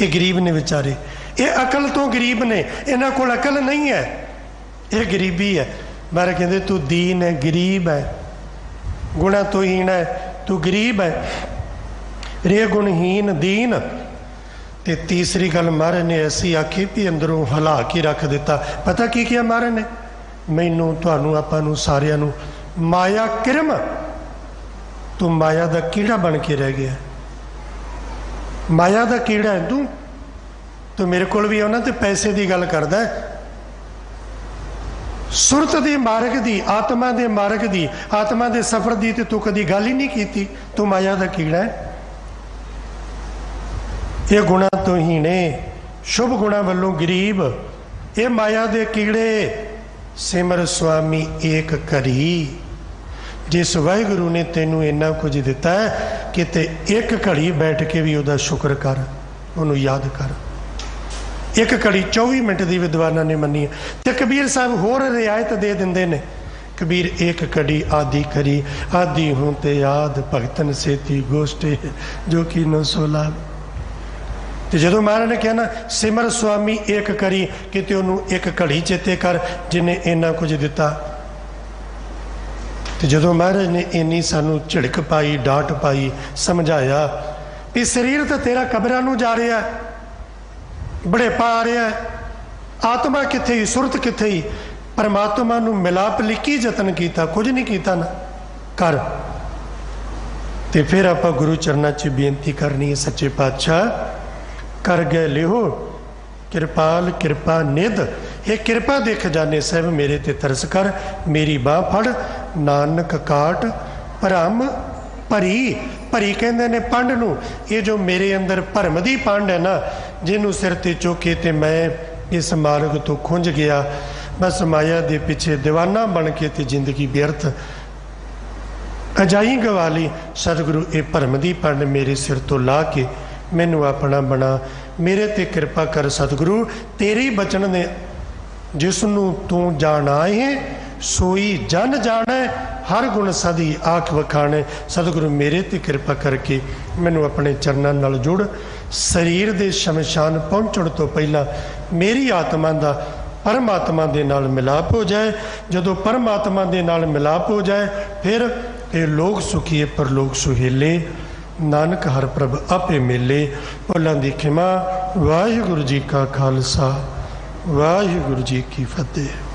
ये गरीब ने बेचारे ये अकल तो गरीब ने इन्हां कोल अकल नहीं है ये गरीबी है। बारे कहते तू दीन है गरीब है गुणा तो हीन है तू गरीब है रे गुणहीन दीन। ते तीसरी गल महाराज ने ऐसी आखी भी अंदरों हिला के रख दिता। पता की किया महाराज ने मैनू तुहानू आपां नू सारियां नू माया किरम तू माया दा कीड़ा बन के रह गया माया दा कीड़ा है तू मेरे कोल भी आउणा ते पैसे की गल करदा सुरत दे मार्ग दी आत्मा दे मार्ग दी आत्मा दे सफर दी ते तू कदी गल ही नहीं की तू माया दा कीड़ा है। ये गुणा तो हीने शुभ गुणा वालों गरीब ये माया दे कीड़े सिमर स्वामी एक करी। जिस वाहिगुरू ने तेनू इन्ना कुछ दिता है कि ते एक घड़ी बैठ के भी उहदा शुक्र कर उन्होंने याद कर। एक घड़ी 24 मिनट की विद्वाना ने मनी तो कबीर साहब होर रियायत दे देंदे ने कबीर एक घड़ी आदि करी आदि हूँ ते याद भगतन सेती गोष्ठे जो कि न सो लाभ। तो जो महाराज ने कहा ना सिमर स्वामी एक करी कि उन्होंने एक घड़ी चेते कर जिन्हें इन्ना कुछ दिता। तो जो महाराज ने इन्नी सानू झिड़क पाई डांट पाई समझाया भी शरीर तो तेरा कब्रां नूं जा रहा है बड़ेपा आ रहा है आत्मा कित्थे ही सुरत कित्थे ही परमात्मा नूं मिलाप लई की जतन किया कुछ नहीं किया ना कर। तो फिर आप गुरु चरणा च बेनती करनी है सच्चे पातशाह कर गए लिहो कृपाल कृपा निध ये कृपा दे खजाने साहब मेरे ते तरस कर मेरी बाह फड़ नानक काट भरम भरी भरी कहते ने पंड नूं ये जो मेरे अंदर भरम दी पंड है ना जिन्हों सिर ते चुके ते मैं इस मार्ग तो खुंज गया बस माया दे पिछे दीवाना बन के ते जिंदगी व्यर्थ अजाई गवा ली। सतगुरु ये भरम दी पंड मेरे सिर तो ला के मैनू अपना बना मेरे ते कृपा कर सतगुरु तेरे बचन ने जिसनों तू जाना है सोई जन जाने हर गुण सदी आख वखाणे। सतगुरु मेरे ते कृपा करके मैनू अपने चरनां नाल जुड़ शरीर दे शमशान पहुँचण तो पहला मेरी आत्मा दा परमात्मा दे नाल मिलाप हो जाए। जदों परमात्मा दे नाल मिलाप हो जाए फिर ये लोग सुखीए परलोक सुहेले। नानक हर प्रभ आपे मेले। भुलां दी खिमा। वाहिगुरू जी का खालसा वाहिगुरू जी की फतेह।